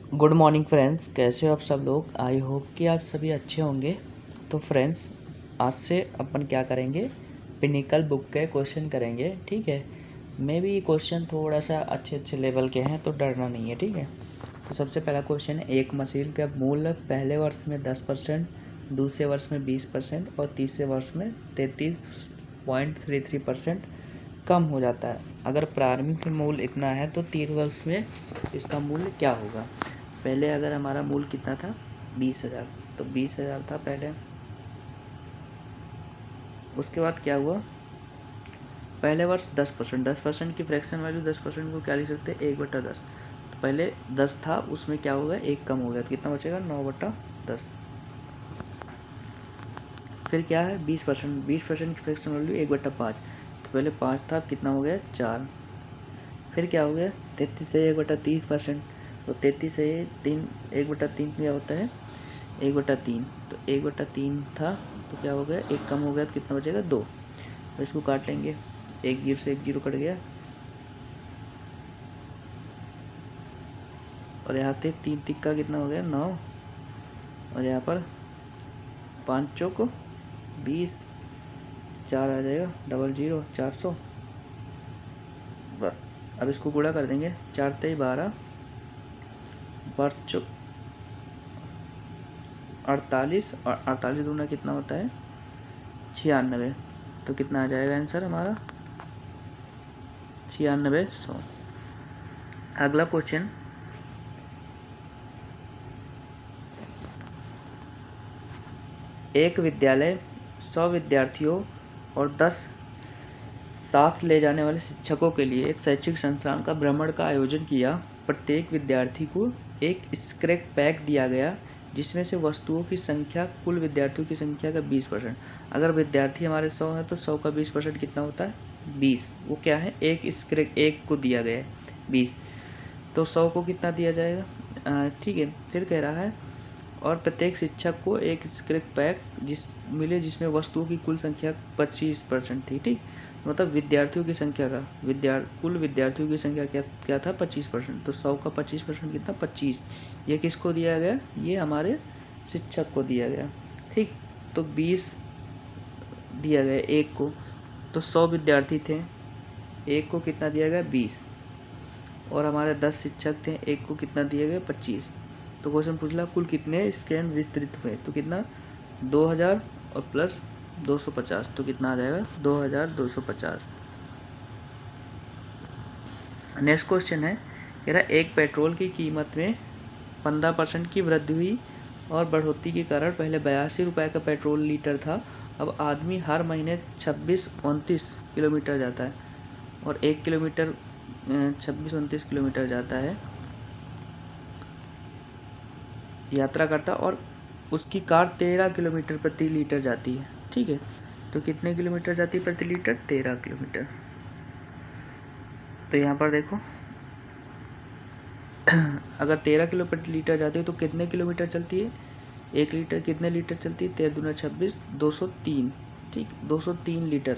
Good morning friends, कैसे हो आप सब लोग। आई होप कि आप सभी अच्छे होंगे। तो फ्रेंड्स, आज से अपन क्या करेंगे, पिनिकल बुक के क्वेश्चन करेंगे। ठीक है, मे भी ये क्वेश्चन थोड़ा सा अच्छे लेवल के हैं, तो डरना नहीं है। ठीक है, तो सबसे पहला क्वेश्चन है, एक मशीन का मूल्य पहले वर्ष में 10%, दूसरे वर्ष में 20% और तीसरे वर्ष में 33.33% कम हो जाता है। अगर प्रारंभिक मूल्य इतना है तो 3 वर्ष में इसका मूल्य क्या होगा। पहले अगर हमारा मूल्य कितना था 20,000, तो 20,000 था पहले। उसके बाद क्या हुआ, पहले वर्ष 10%, 10% की फ्रैक्शन वैल्यू 10% को क्या लिख सकते हैं, 1/10। तो पहले 10 था, उसमें क्या हो गया, 1 कम हो गया, तो कितना बचेगा 9/10। फिर क्या है 20%, 20% की फ्रैक्शन वैल्यू 1/5, तो पहले 5 था, कितना हो गया 4। फिर क्या हो गया 33 से 1/30%, तो 33 से 1/3 क्या होता है 1/3, तो 1/3 था, तो क्या हो गया 1 कम हो गया, तो कितना बचेगा 2। तो इसको काट लेंगे, 1 जीरो से 1 जीरो कट गया, और यहाँ पे 3 तिक्का कितना हो गया 9, और यहाँ पर 5 चौक 20, 4 आ जाएगा 00, 400। बस अब इसको गुणा कर देंगे, 4 तेई 12, 5 48, और 48 दूना कितना होता है 96। तो कितना आ जाएगा आंसर हमारा 9600। अगला क्वेश्चन, एक विद्यालय 100 विद्यार्थियों और 10 साथ ले जाने वाले शिक्षकों के लिए एक शैक्षिक संस्थान का भ्रमण का आयोजन किया। प्रत्येक विद्यार्थी को एक स्क्रैप पैक दिया गया जिसमें से वस्तुओं की संख्या कुल विद्यार्थियों की संख्या का 20%। अगर विद्यार्थी हमारे 100 है तो 100 का 20% कितना होता है 20। वो क्या है, एक स्क्रैप एक को दिया गया है 20, तो 100 को कितना दिया जाएगा। ठीक है, फिर कह रहा है और प्रत्येक शिक्षक को एक स्क्रैप पैक जिसमें वस्तुओं की कुल संख्या 25% थी। ठीक, मतलब विद्यार्थियों की संख्या का कुल विद्यार्थियों की संख्या क्या था 25%, तो 100 का 25% कितना 25। ये किसको दिया गया, ये हमारे शिक्षक को दिया गया। ठीक, तो 20 दिया गया एक को, तो 100 विद्यार्थी थे, एक को कितना दिया गया 20, और हमारे 10 शिक्षक थे, एक को कितना दिया गया 25। तो क्वेश्चन पूछ ला कुल कितने स्कैन वितरित हुए, तो कितना 2000 और प्लस 250, तो कितना आ जाएगा 2250। नेक्स्ट क्वेश्चन है, कह रहा एक पेट्रोल की कीमत में 15% की वृद्धि हुई और बढ़ोतरी के कारण पहले 82 रुपये का पेट्रोल लीटर था, अब आदमी हर महीने 26-29 किलोमीटर जाता है, और 1 किलोमीटर 26-29 किलोमीटर जाता है यात्रा करता, और उसकी कार 13 किलोमीटर प्रति लीटर जाती है। ठीक है, तो कितने किलोमीटर जाती है प्रति लीटर, 13 किलोमीटर। तो यहाँ पर देखो अगर 13 किलो प्रति लीटर जाती है तो कितने किलोमीटर चलती है, 1 लीटर कितने लीटर चलती है, 13 दूना 26, 203। ठीक, 203 लीटर,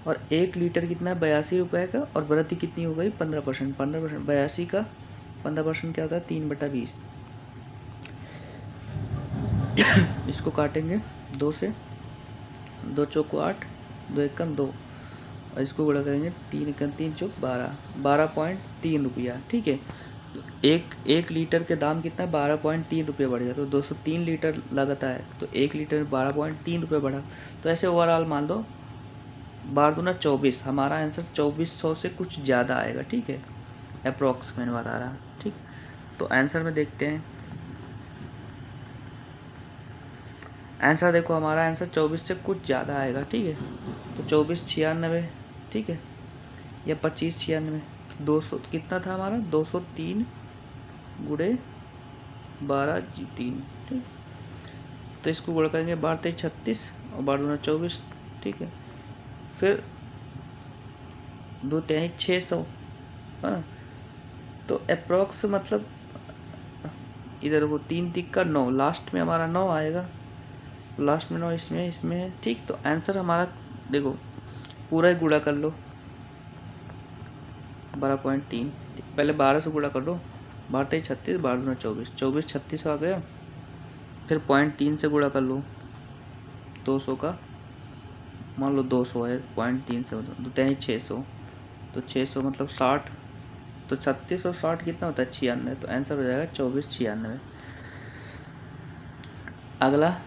और 1 लीटर कितना 82 रुपये का, और वृद्धि कितनी हो गई 15%। 15% 82 का 15% क्या होता है 3/20। इसको काटेंगे 2 से, 2 चौको 8, 2 एकम 2, और इसको गुणा करेंगे 3 एकम 3 चौक 12, 12.3 रुपया। ठीक है, तो एक लीटर के दाम कितना 12.3 रुपये बढ़ गया, तो 203 लीटर लगता है, तो 1 लीटर में 12.3 रुपये बढ़ा। तो ऐसे ओवरऑल मान लो 12 दूना 24, हमारा आंसर 2400 से कुछ ज़्यादा आएगा। ठीक है, अप्रॉक्स मैंने बता रहा। ठीक, तो आंसर में देखते हैं, आंसर देखो हमारा आंसर 24 से कुछ ज़्यादा आएगा। ठीक है, तो 2496, ठीक है, या 2596, 200 कितना था हमारा 203 गुड़े 12 3। ठीक, तो इसको गुणा करेंगे 12 36 और 12 24। ठीक है, फिर 2 तिहाई 600, हाँ, तो अप्रॉक्स मतलब इधर वो 3 तिक्का 9, लास्ट में हमारा 9 आएगा, लास्ट में 9 इसमें है। ठीक, तो आंसर हमारा देखो पूरा ही गुणा कर लो 12.3, पहले 12 से गुणा कर लो, 12 तेईस 36, 12 दूना 24, 24 36 आ गया। फिर 0.3 से गुणा कर लो, 200 का मान लो 200 है, 0.3 से दो तेईस 600, तो 600 मतलब 60, तो 36 और 60 कितना होता है 96, तो आंसर हो जाएगा 2496। अगला,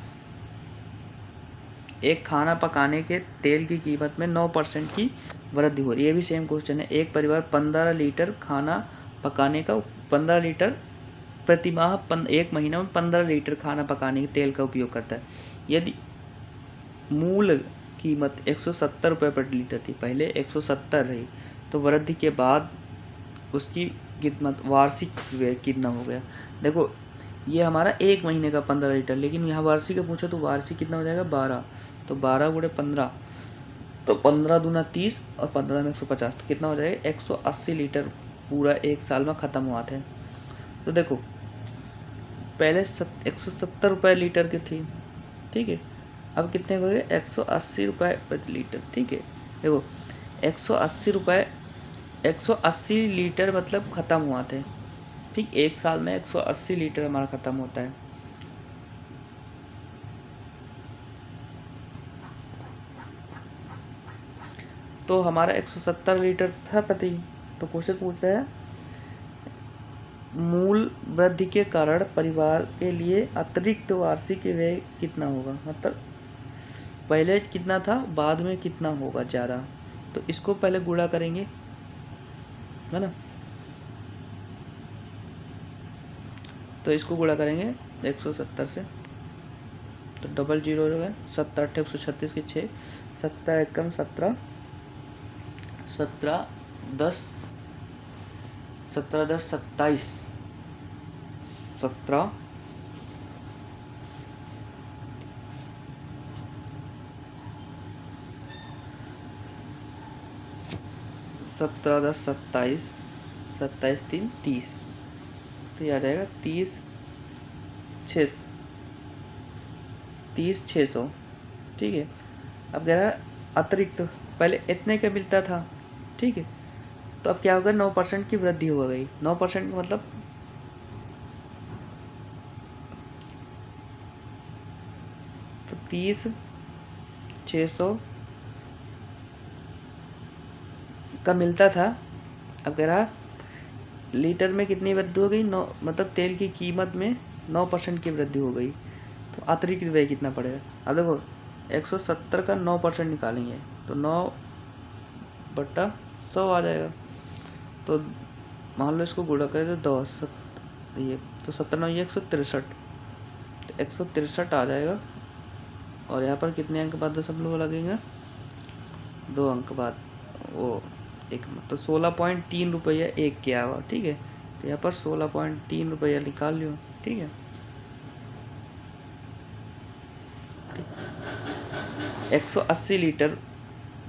एक खाना पकाने के तेल की कीमत में 9% की वृद्धि हो रही है। ये भी सेम क्वेश्चन है। एक परिवार 15 लीटर खाना पकाने का 15 लीटर प्रति माह एक महीने में 15 लीटर खाना पकाने के तेल का उपयोग करता है। यदि मूल कीमत 170 रुपये प्रति लीटर थी, पहले 170 रही, तो वृद्धि के बाद उसकी कीमत वार्षिक व्यय कितना हो गया। देखो ये हमारा एक महीने का 15 लीटर, लेकिन यहाँ वार्षिक का पूछा तो वार्षिक कितना हो जाएगा 12, तो 12 गुणे 15, तो 15 दूना 30 और 15 में 150, तो कितना हो जाएगा 180 लीटर पूरा एक साल में ख़त्म हुआ था। तो देखो पहले 170 रुपये लीटर की थी, ठीक है, अब कितने हो गए 180 रुपये प्रति लीटर, ठीक है। देखो 180 रुपये 180 लीटर मतलब ख़त्म हुआ थे, ठीक, एक साल में 180 लीटर हमारा ख़त्म होता है। तो हमारा 170 लीटर था प्रति, तो क्वेश्चन पूछ रहा है मूल वृद्धि के कारण परिवार के लिए अतिरिक्त वार्षिक व्यय कितना होगा, मतलब पहले कितना था बाद में कितना होगा ज़्यादा, तो इसको पहले गुणा करेंगे, है ना, तो इसको गुणा करेंगे 170 से, तो डबल जीरो जो है 70 8 136 के 6, 70 एकम 17, 17 10 17 10 27, 17 17 10 27, 27 3 30, तो ये आ जाएगा 30 600, ठीक है। अब कह रहा है अतिरिक्त, पहले इतने का मिलता था, ठीक है, तो अब क्या होगा 9% की वृद्धि हो गई। 9% मतलब तो 30 600 का मिलता था, अब कह रहा लीटर में कितनी वृद्धि हो गई 9, मतलब तेल की कीमत में 9% की वृद्धि हो गई, तो अतिरिक्त व्यय कितना पड़ेगा। अब देखो 170 का 9% निकालेंगे तो 9/100 आ जाएगा, तो मान लो इसको गुणा करें तो 10 ये तो 70 9 163, तो 163 आ जाएगा, और यहाँ पर कितने अंक बाद दशमलव लगेंगे 2 अंक बाद वो एक, तो 16.3 रुपया एक क्या हुआ, ठीक है, तो यहाँ पर 16.3 रुपया निकाल लियो, ठीक है। 180 लीटर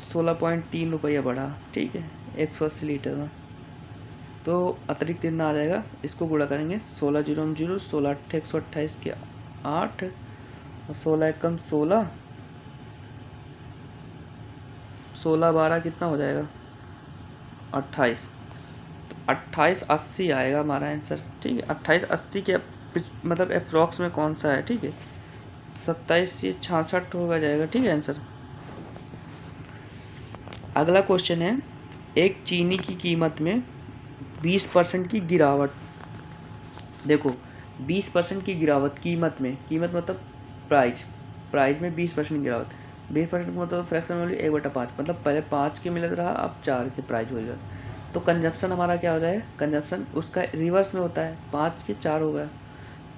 16.3 रुपया बढ़ा, ठीक है, 180 लीटर में, तो अतिरिक्त कितना आ जाएगा, इसको गुणा करेंगे 16 जीरो 0, 16 8 128 के 8, और 16 एकम 16, 16 12 कितना हो जाएगा 28, तो 2880 आएगा हमारा आंसर, ठीक है। 2880 के मतलब अप्रॉक्स में कौन सा है, ठीक है, 27 से 66 होगा जाएगा, ठीक है आंसर। अगला क्वेश्चन है, एक चीनी की कीमत में 20% की गिरावट, देखो 20% की गिरावट कीमत में, कीमत मतलब प्राइस में 20% गिरावट, 20% मतलब फ्रैक्शन वैल्यू 1/5, मतलब पहले 5 के मिलत रहा अब 4 के प्राइस हो गया, तो कंजप्शन हमारा क्या हो जाएगा, कंजप्शन उसका रिवर्स में होता है, 5 के 4 हो गया,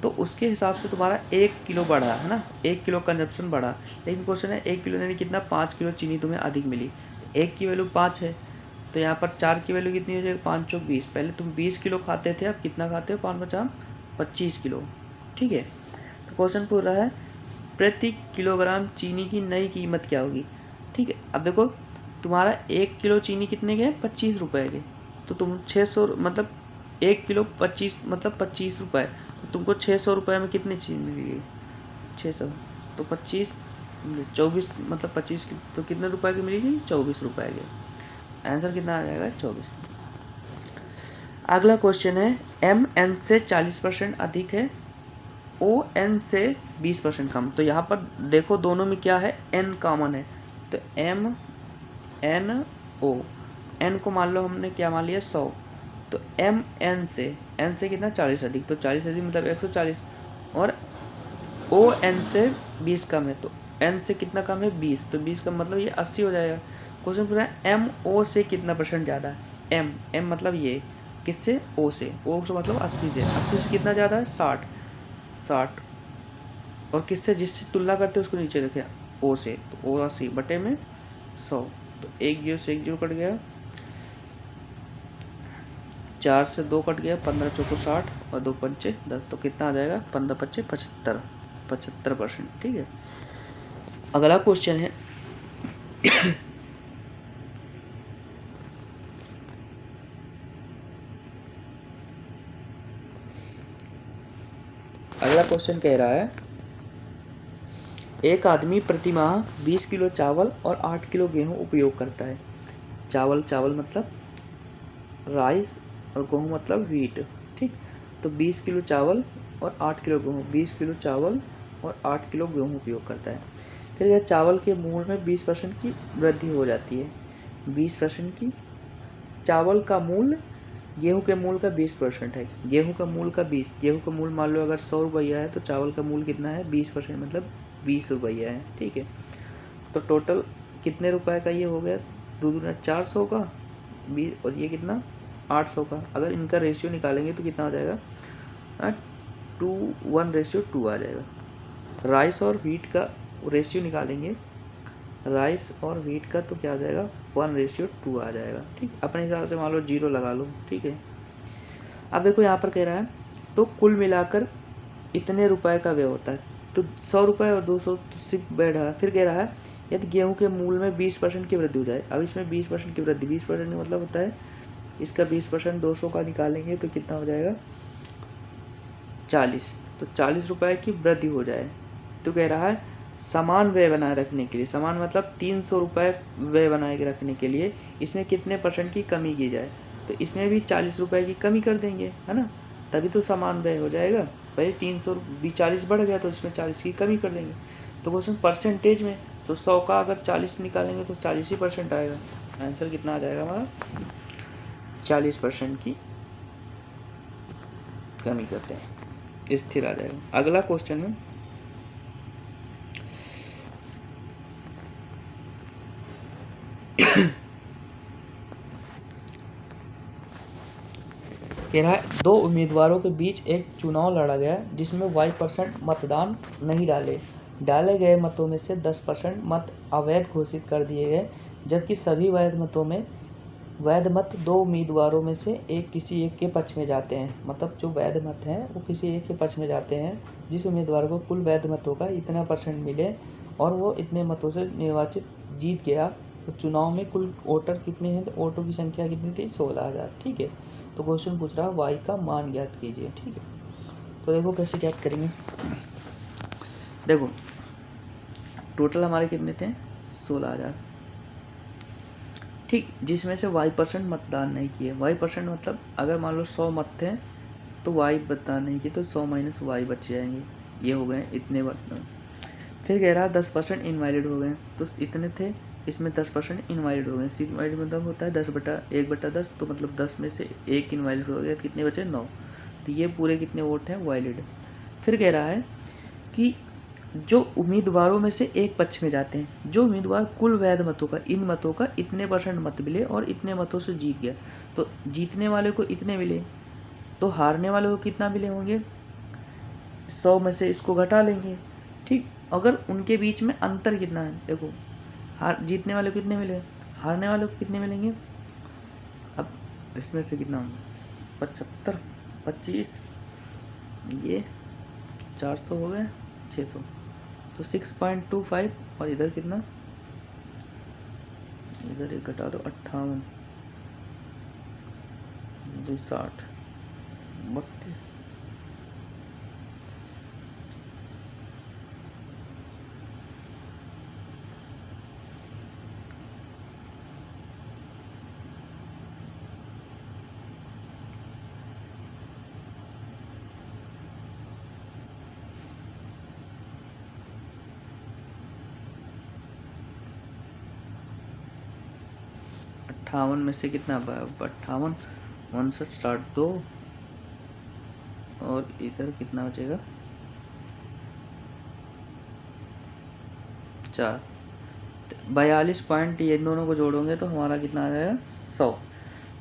तो उसके हिसाब से तुम्हारा 1 किलो बढ़ा है ना, 1 किलो कंजप्शन बढ़ा, लेकिन क्वेश्चन है 1 किलो यानी कितना 5 किलो चीनी तुम्हें अधिक मिली, 1 की वैल्यू 5 है, तो यहाँ पर 4 की वैल्यू कितनी हो जाएगी 5 चौक 20, पहले तुम 20 किलो खाते थे, अब कितना खाते हो 5 5 25 किलो, ठीक है। तो क्वेश्चन पूछ रहा है प्रति किलोग्राम चीनी की नई कीमत क्या होगी, ठीक है। अब देखो तुम्हारा 1 किलो चीनी कितने के 25 रुपये के, तो तुम 600 मतलब 1 किलो 25 मतलब 25 रुपये, तो तुमको 600 रुपये में कितनी चीनी मिलेगी 600, तो 25 24 मतलब 25 की, तो कितने रुपए की मिलेगी 24 रुपये के, आंसर कितना आ जाएगा 24। अगला क्वेश्चन है एम एन से 40% अधिक है, ओ एन से 20% कम। तो यहाँ पर देखो दोनों में क्या है, एन कॉमन है, तो एम एन ओ, एन को मान लो हमने क्या मान लिया 100, तो एम एन से कितना 40 अधिक, तो 40 अधिक मतलब 140, और ओ एन से 20 कम है, तो एन से कितना कम है 20, तो 20 कम मतलब ये 80 हो जाएगा। क्वेश्चन पूछा है एम ओ से कितना परसेंट ज़्यादा है, एम एम मतलब ये किससे, ओ से मतलब 80 से, 80 से कितना ज़्यादा है 60, 60, और किससे जिससे तुलना करते हैं उसको नीचे रखे ओ से, तो ओ 80 बटे में 100, तो 1 0 से 1 0 कट गया, 4 से 2 कट गया, 15 चौको 60 और 2 पंचे 10, तो कितना आ जाएगा 15 पच्चे 75, 75%। ठीक है। अगला क्वेश्चन है अगला क्वेश्चन कह रहा है एक आदमी प्रति माह 20 किलो चावल और 8 किलो गेहूं उपयोग करता है। चावल मतलब राइस और गेहूं मतलब व्हीट। ठीक, तो 20 किलो चावल और 8 किलो गेहूँ, 20 किलो चावल और 8 किलो गेहूँ उपयोग करता है। फिर यह चावल के मूल्य में 20% की वृद्धि हो जाती है। 20% की, चावल का मूल्य गेहूं के मूल्य का 20% है, गेहूं का मूल्य का 20, गेहूं का मूल्य मान लो अगर 100 रुपया है तो चावल का मूल्य कितना है 20% मतलब 20 रुपया है। ठीक है, तो टोटल कितने रुपए का ये हो गया, 2 दूना 400 का 20, और ये कितना 800 का। अगर इनका रेशियो निकालेंगे तो कितना हो जाएगा 2:1 आ जाएगा। राइस और व्हीट का रेशियो निकालेंगे, राइस और व्हीट का तो क्या आ जाएगा 1:2 आ जाएगा। ठीक, अपने हिसाब से मान लो 0 लगा लो। ठीक है, अब देखो यहाँ पर कह रहा है तो कुल मिलाकर इतने रुपए का व्यय होता है, तो 100 रुपये और 200 सिर्फ बैठ रहा है। फिर कह रहा है यदि गेहूं के मूल्य में 20% की वृद्धि हो जाए। अब इसमें 20% की वृद्धि, 20% का मतलब होता है इसका 20% 200 का निकालेंगे तो कितना हो जाएगा 40, तो 40 रुपये की वृद्धि हो जाए। तो कह रहा है समान व्यय बनाए रखने के लिए, समान मतलब 300 रुपये व्यय बनाए रखने के लिए इसमें कितने % की कमी की जाए। तो इसमें भी 40 रुपये की कमी कर देंगे, है ना, तभी तो समान व्यय हो जाएगा। पहले 300 40 बढ़ गया तो इसमें 40 की कमी कर देंगे। तो क्वेश्चन परसेंटेज में, तो 100 का अगर 40 निकालेंगे तो 40 ही % आएगा। आंसर कितना आ जाएगा हमारा 40% की कमी करते हैं, स्थिर आ जाएगा। अगला क्वेश्चन है कह रहा है 2 उम्मीदवारों के बीच एक चुनाव लड़ा गया जिसमें y% मतदान नहीं डाले गए मतों में से 10% मत अवैध घोषित कर दिए गए, जबकि सभी वैध मत 2 उम्मीदवारों में से किसी एक के पक्ष में जाते हैं। मतलब जो वैध मत हैं वो किसी एक के पक्ष में जाते हैं। जिस उम्मीदवार को कुल वैध मतों का इतना % मिले और वो इतने मतों से निर्वाचित जीत गया, तो चुनाव में कुल वोटर कितने हैं, तो वोटों की संख्या कितनी थी 16,000। ठीक है, तो क्वेश्चन पूछ रहा है y का मान ज्ञात कीजिए। ठीक है, तो देखो कैसे ज्ञात करेंगे। देखो टोटल हमारे कितने थे 16,000। ठीक, जिसमें से y% मतदान नहीं किए। y% मतलब अगर मान लो 100 मत थे तो y मतदान नहीं किए, तो 100 - y बच जाएंगे, ये हो गए इतने मतदान। फिर कह रहा 10% इनवैलिड हो गए, तो इतने थे इसमें 10% इनवैलिड हो गए। इनवैलिड मतलब होता है 10/1/10, तो मतलब 10 में से 1 इनवैलिड हो गया, कितने बचे 9, तो ये पूरे कितने वोट हैं वैलिड। फिर कह रहा है कि जो उम्मीदवारों में से एक पक्ष में जाते हैं, जो उम्मीदवार कुल वैध मतों का, इन मतों का इतने % मत मिले और इतने मतों से जीत गया, तो जीतने वाले को इतने मिले, तो हारने वाले को कितना मिले होंगे 100 में से इसको घटा लेंगे। ठीक, अगर उनके बीच में अंतर कितना है, देखो जीतने वाले को कितने मिले, हारने वाले को कितने मिलेंगे। अब इसमें से कितना होगा 75, 25, ये 400 हो गए 600, तो 6.25, और इधर कितना, इधर एक घटा दो 58, 60, 32, 58 में से कितना 58, 59 60 2 और इधर कितना बचेगा 4। 42 पॉइंट ये दोनों को जोड़ोगे तो हमारा कितना आ जाएगा 100।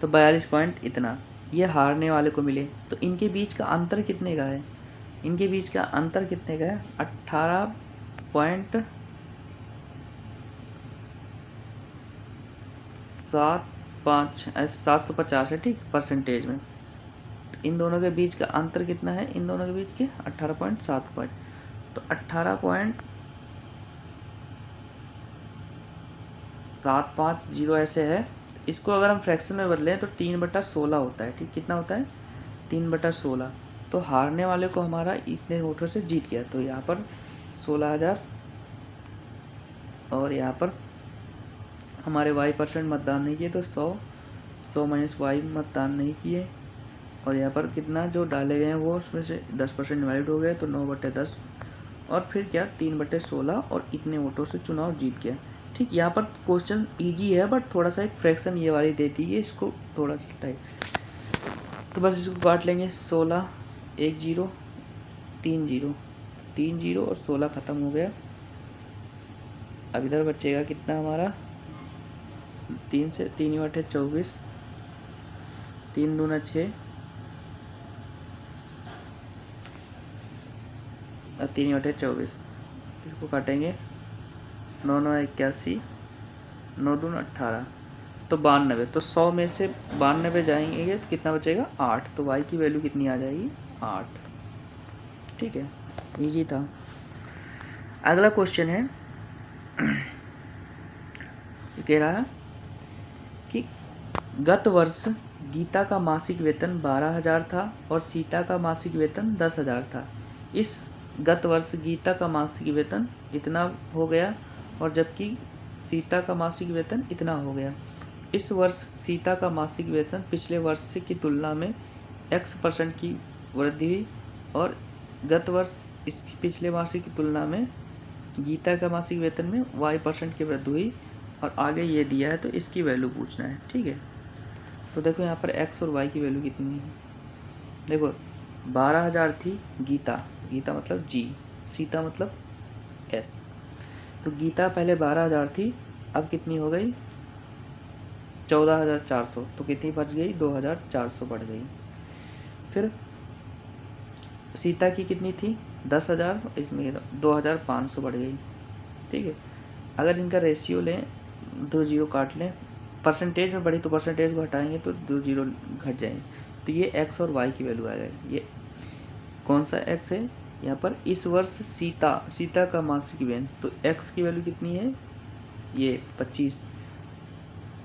तो 42 पॉइंट इतना ये हारने वाले को मिले। तो इनके बीच का अंतर कितने का है, इनके बीच का अंतर कितने का है 18.75 ऐसे 750 है ठीक परसेंटेज में। तो इन दोनों के बीच का अंतर कितना है, इन दोनों के बीच के 18.75। तो 18.750 ऐसे है। इसको अगर हम फ्रैक्शन में बदलें तो 3/16 होता है ठीक, कितना होता है 3/16। तो हारने वाले को हमारा इतने वोटों से जीत गया। तो यहाँ पर 16,000 और यहाँ पर हमारे y% मतदान नहीं किए तो 100 माइनस y मतदान नहीं किए। और यहाँ पर कितना जो डाले गए हैं वो उसमें से 10% डिवाइड हो गए तो 9/10 और फिर क्या 3/16 और इतने वोटों से चुनाव जीत गया ठीक। यहाँ पर क्वेश्चन इजी है बट थोड़ा सा एक फ्रैक्शन ये वाली देती है, इसको थोड़ा सा टाइप। तो बस इसको काट लेंगे 16 1 0 3 0 3 0 और 16 ख़त्म हो गया। अब इधर बचेगा कितना हमारा 3 से 3/24 3 दूना 6 और 3/24 इसको काटेंगे 9 9 81 9 दूना 18 तो 92। तो 100 में से 92 जाएंगे तो कितना बचेगा 8। तो y की वैल्यू कितनी आ जाएगी 8 ठीक है, इजी था। अगला क्वेश्चन है कह रहा है कि गत वर्ष गीता का मासिक वेतन 12,000 था और सीता का मासिक वेतन 10,000 था। इस गत वर्ष गीता का मासिक वेतन इतना हो गया और जबकि सीता का मासिक वेतन इतना हो गया। इस वर्ष सीता का मासिक वेतन पिछले वर्ष की तुलना में x% की वृद्धि हुई और गत वर्ष इसकी पिछले मासिक की तुलना में गीता का मासिक वेतन में y% की वृद्धि हुई और आगे ये दिया है तो इसकी वैल्यू पूछना है ठीक है। तो देखो यहाँ पर x और y की वैल्यू कितनी है। देखो 12,000 थी गीता, गीता मतलब G, सीता मतलब S। तो गीता पहले 12,000 थी, अब कितनी हो गई 14,400। तो कितनी बच गई 2,400 बढ़ गई। फिर सीता की कितनी थी 10,000, इसमें 2,500 बढ़ गई ठीक है। अगर इनका रेशियो लें 2 0 काट लें, परसेंटेज में बढ़ी तो परसेंटेज को हटाएंगे तो 2 0 घट जाएंगे। तो ये x और y की वैल्यू आ जाएगी। ये कौन सा x है यहाँ पर, इस वर्ष सीता का मासिक वेतन, तो x की वैल्यू कितनी है ये 25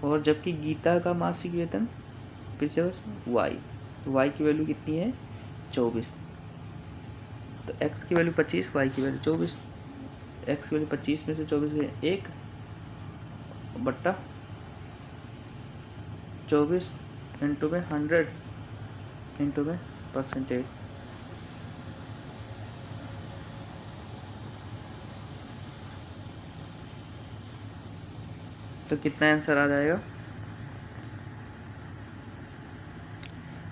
और जबकि गीता का मासिक वेतन पिछले वर्ष y, तो y की वैल्यू कितनी है 24। तो x की वैल्यू 25 y की वैल्यू 24। x की वैल्यू 25 में से 24 गए 1/24 इंटू में 100 इंटू में परसेंटेज। तो कितना आंसर आ जाएगा।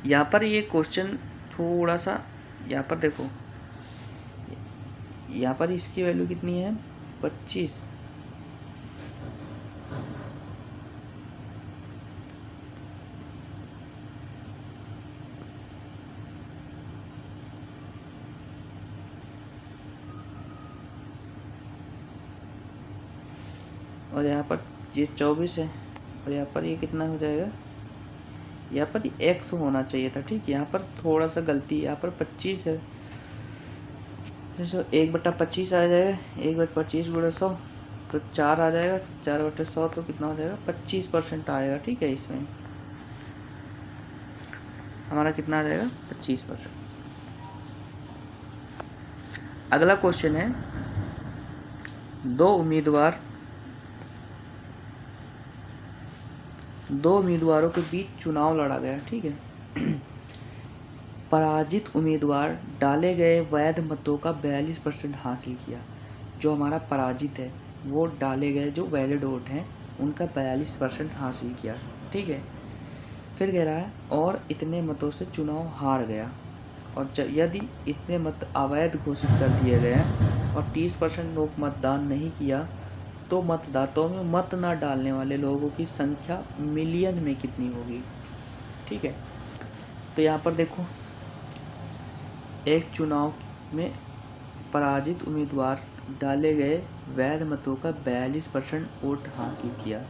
यहाँ पर ये क्वेश्चन थोड़ा सा, यहाँ पर देखो यहाँ पर इसकी वैल्यू कितनी है 25 और यहाँ पर ये 24 है और यहाँ पर ये कितना हो जाएगा, यहाँ पर x होना चाहिए था ठीक। यहाँ पर थोड़ा सा गलती, यहाँ पर 25 है तो 1/25 आ जाएगा, 1/25 × 100 तो 4 आ जाएगा, 4/100 तो कितना हो जाएगा 25% आएगा ठीक है। इसमें हमारा कितना आ जाएगा 25%। अगला क्वेश्चन है दो उम्मीदवारों के बीच चुनाव लड़ा गया ठीक है। पराजित उम्मीदवार डाले गए वैध मतों का 42% हासिल किया। जो हमारा पराजित है वो डाले गए जो वैलिड वोट हैं उनका 42% हासिल किया। ठीक है। फिर कह रहा है और इतने मतों से चुनाव हार गया, और यदि इतने मत अवैध घोषित कर दिए गए और 30% लोग मतदान नहीं किया तो मतदाताओं में मत न डालने वाले लोगों की संख्या मिलियन में कितनी होगी। ठीक है, तो यहाँ पर देखो, एक चुनाव में पराजित उम्मीदवार डाले गए वैध मतों का 42% वोट हासिल किया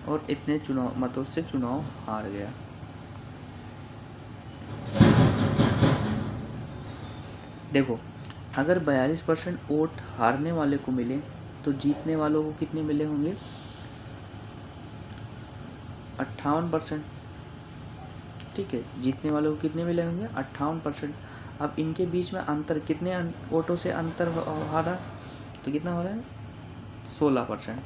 और इतने मतों से चुनाव हार गया। देखो, अगर 42% वोट हारने वाले को मिले तो जीतने वालों को कितने मिले होंगे, 58%। ठीक है, जीतने वालों को कितने मिले होंगे, 58%। अब इनके बीच में अंतर, कितने वोटों से अंतर हारा, तो कितना हो रहा है, 16%।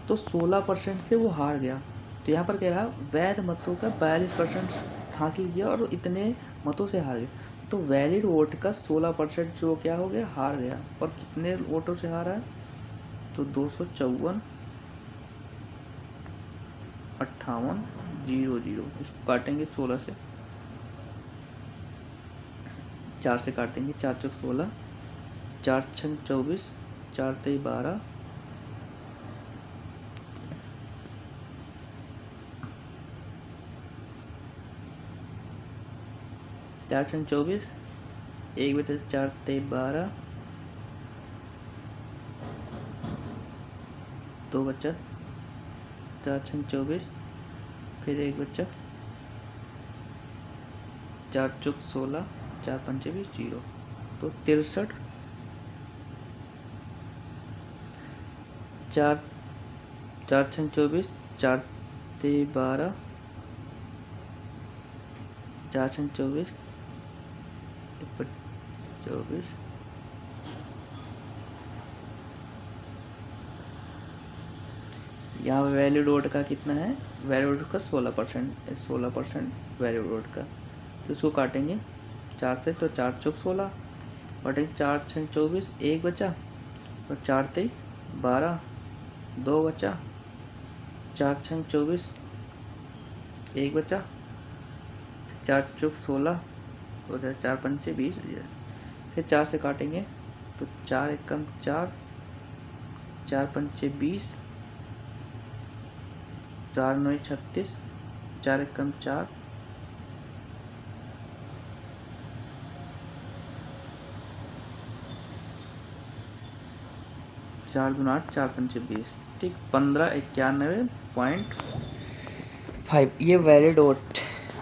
तो 16% से वो हार गया। तो यहाँ पर कह रहा है वैध मतों का 42% हासिल किया और इतने मतों से हार गया। तो वैलिड वोट का 16% जो क्या हो गया, हार गया। और कितने वोटों से हारा है, तो 254 58 00। इसको काटेंगे 16 से, 4 से काटेंगे, 4 चौक 16, 4 छंग 24, 4 तेई 12, 4 छंग 24, 1 बचा 4 तेई 12, 2 बचा 4 छंग 24, फिर 1 बचा 4 चौक 16, 4 पंचे 20, 0। तो 63, 4 छंग 24, 4 तेई 12, 4 छंग 24, 24, यहाँ वैलिड वोट का कितना है, वैलिड वोट का 16% वैलिड वोट का। तो इसको काटेंगे 4 से, तो 4 चौक 16, काटेंगे 4 छंग 24, 1 बचा, और 4 तेई 12, 2 बचा, 4 छंग 24, 1 बचा, 4 चौक 16, हो जाए 4 पंचे 20, फिर 4 से काटेंगे, तो 4 एकम 4, 4 पंचे 20, 4 नौ 36, 4 एकम 4, 4 दूना 8, 4 पंचे 20। ठीक, 1591.5 ये वैलिड वोट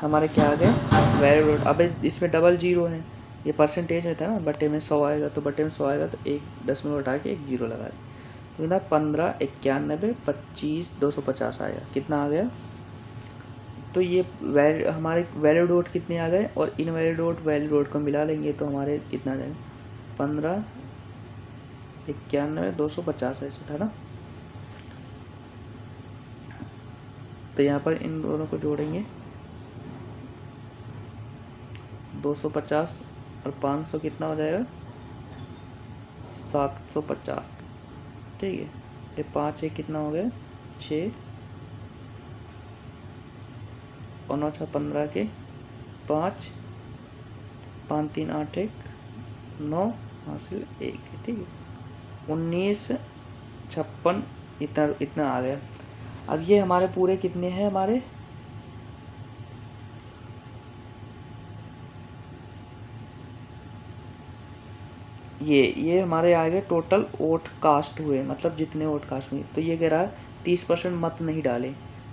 हमारे क्या आ गए, वैलिड वोट। अब इसमें डबल जीरो है, ये परसेंटेज में था ना, बटे में 100 आएगा, तो बटे में 100 आएगा तो 1 दशमलव हटा के 1 जीरो लगा दें, तो कितना 1591.25 आया। कितना आ गया, तो ये हमारे वैलिड वोट कितने आ गए, और इनवैलिड वोट वैलिड वोट को मिला लेंगे तो हमारे कितना आ जाएगा, 1591.250 ऐसे था ना। तो यहाँ पर इन दोनों को जोड़ेंगे, 250 और 500 कितना हो जाएगा, 750। ठीक है, ये 5 एक कितना हो गया, 6, और 9 6 15 के 5, 5 3 8 1 9 हासिल 1। ठीक है, 1956 इतना आ गया। अब ये हमारे पूरे कितने हैं, हमारे ये हमारे आ गए टोटल वोट कास्ट हुए, मतलब जितने वोट कास्ट हुए। तो ये कह रहा है 30% मत नहीं डाले,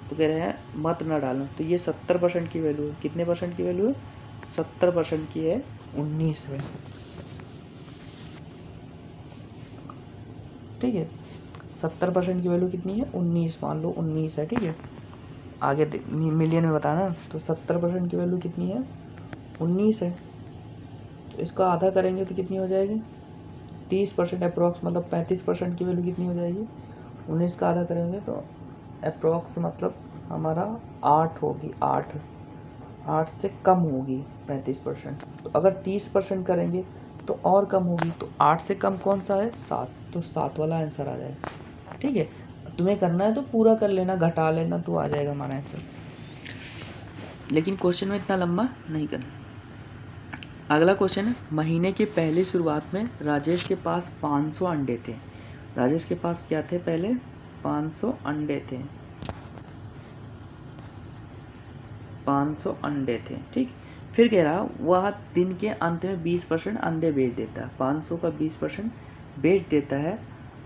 तो कह रहे हैं मत ना डालना, तो ये 70% की वैल्यू है। कितने परसेंट की वैल्यू है, 70% की है, 19 में। ठीक है, 70% की वैल्यू कितनी है, 19, मान लो 19 है। ठीक है, आगे मिलियन में बताना, तो 70% की वैल्यू कितनी है, 19 है। तो इसका आधा करेंगे तो कितनी हो जाएगी, 30% अप्रॉक्स, मतलब 35% की वैल्यू कितनी हो जाएगी, 19 का आधा करेंगे तो अप्रॉक्स मतलब हमारा 8 होगी, 8 से कम होगी 35%। तो अगर 30% करेंगे तो और कम होगी, तो 8 से कम कौन सा है, 7, तो 7 वाला आंसर आ जाएगा। ठीक है, तुम्हें करना है तो पूरा कर लेना, घटा लेना तो आ जाएगा हमारा आंसर, लेकिन क्वेश्चन में इतना लंबा नहीं करना। अगला क्वेश्चन है, महीने की पहली शुरुआत में राजेश के पास 500 अंडे थे। राजेश के पास क्या थे पहले? 500 अंडे थे, 500 अंडे थे, ठीक। फिर कह रहा वह दिन के अंत में 20% अंडे बेच देता है। 500 का 20% बेच देता है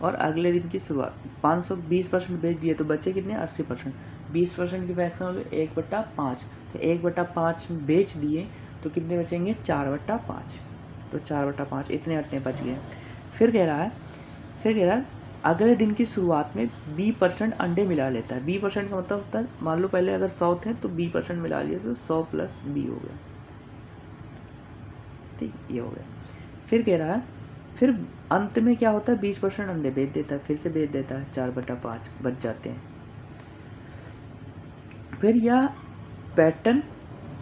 और अगले दिन की शुरुआत 520% बेच दिए तो बचे कितने? 80%। 20% की फ्रैक्शन हो गई 1/5, तो 1/5 बेच दिए तो कितने बचेंगे? 4/5, तो 4/5 इतने अट्टे बच गए। फिर कह रहा है अगले दिन की शुरुआत में 20% अंडे मिला लेता है। 20% का मतलब होता है, मान लो पहले अगर 100 थे तो 20% मिला लिए तो 100 + 20 हो गया, ठीक, ये हो गया। फिर कह रहा है फिर अंत में क्या होता है? 20% अंडे बेच देता है, फिर से बेच देता है, 4/5 बच जाते हैं। फिर यह पैटर्न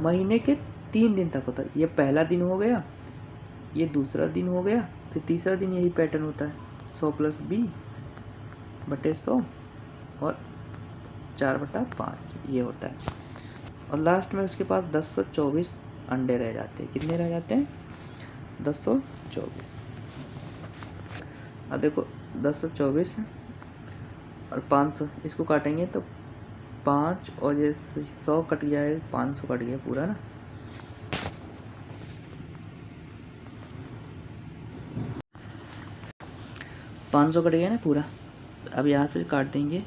महीने के 3 दिन तक होता है। ये पहला दिन हो गया, ये दूसरा दिन हो गया, फिर तीसरा दिन यही पैटर्न होता है, 100 + 20/100 और 4/5 ये होता है। और लास्ट में उसके पास 1024 अंडे रह जाते हैं। कितने रह जाते हैं? 1024। अब देखो 1024 और 500 इसको काटेंगे तो 5 और ये 100 कट गया है, 500 कट गया पूरा ना, पाँच सौ कट गया ना पूरा। अब यहाँ पे काट देंगे,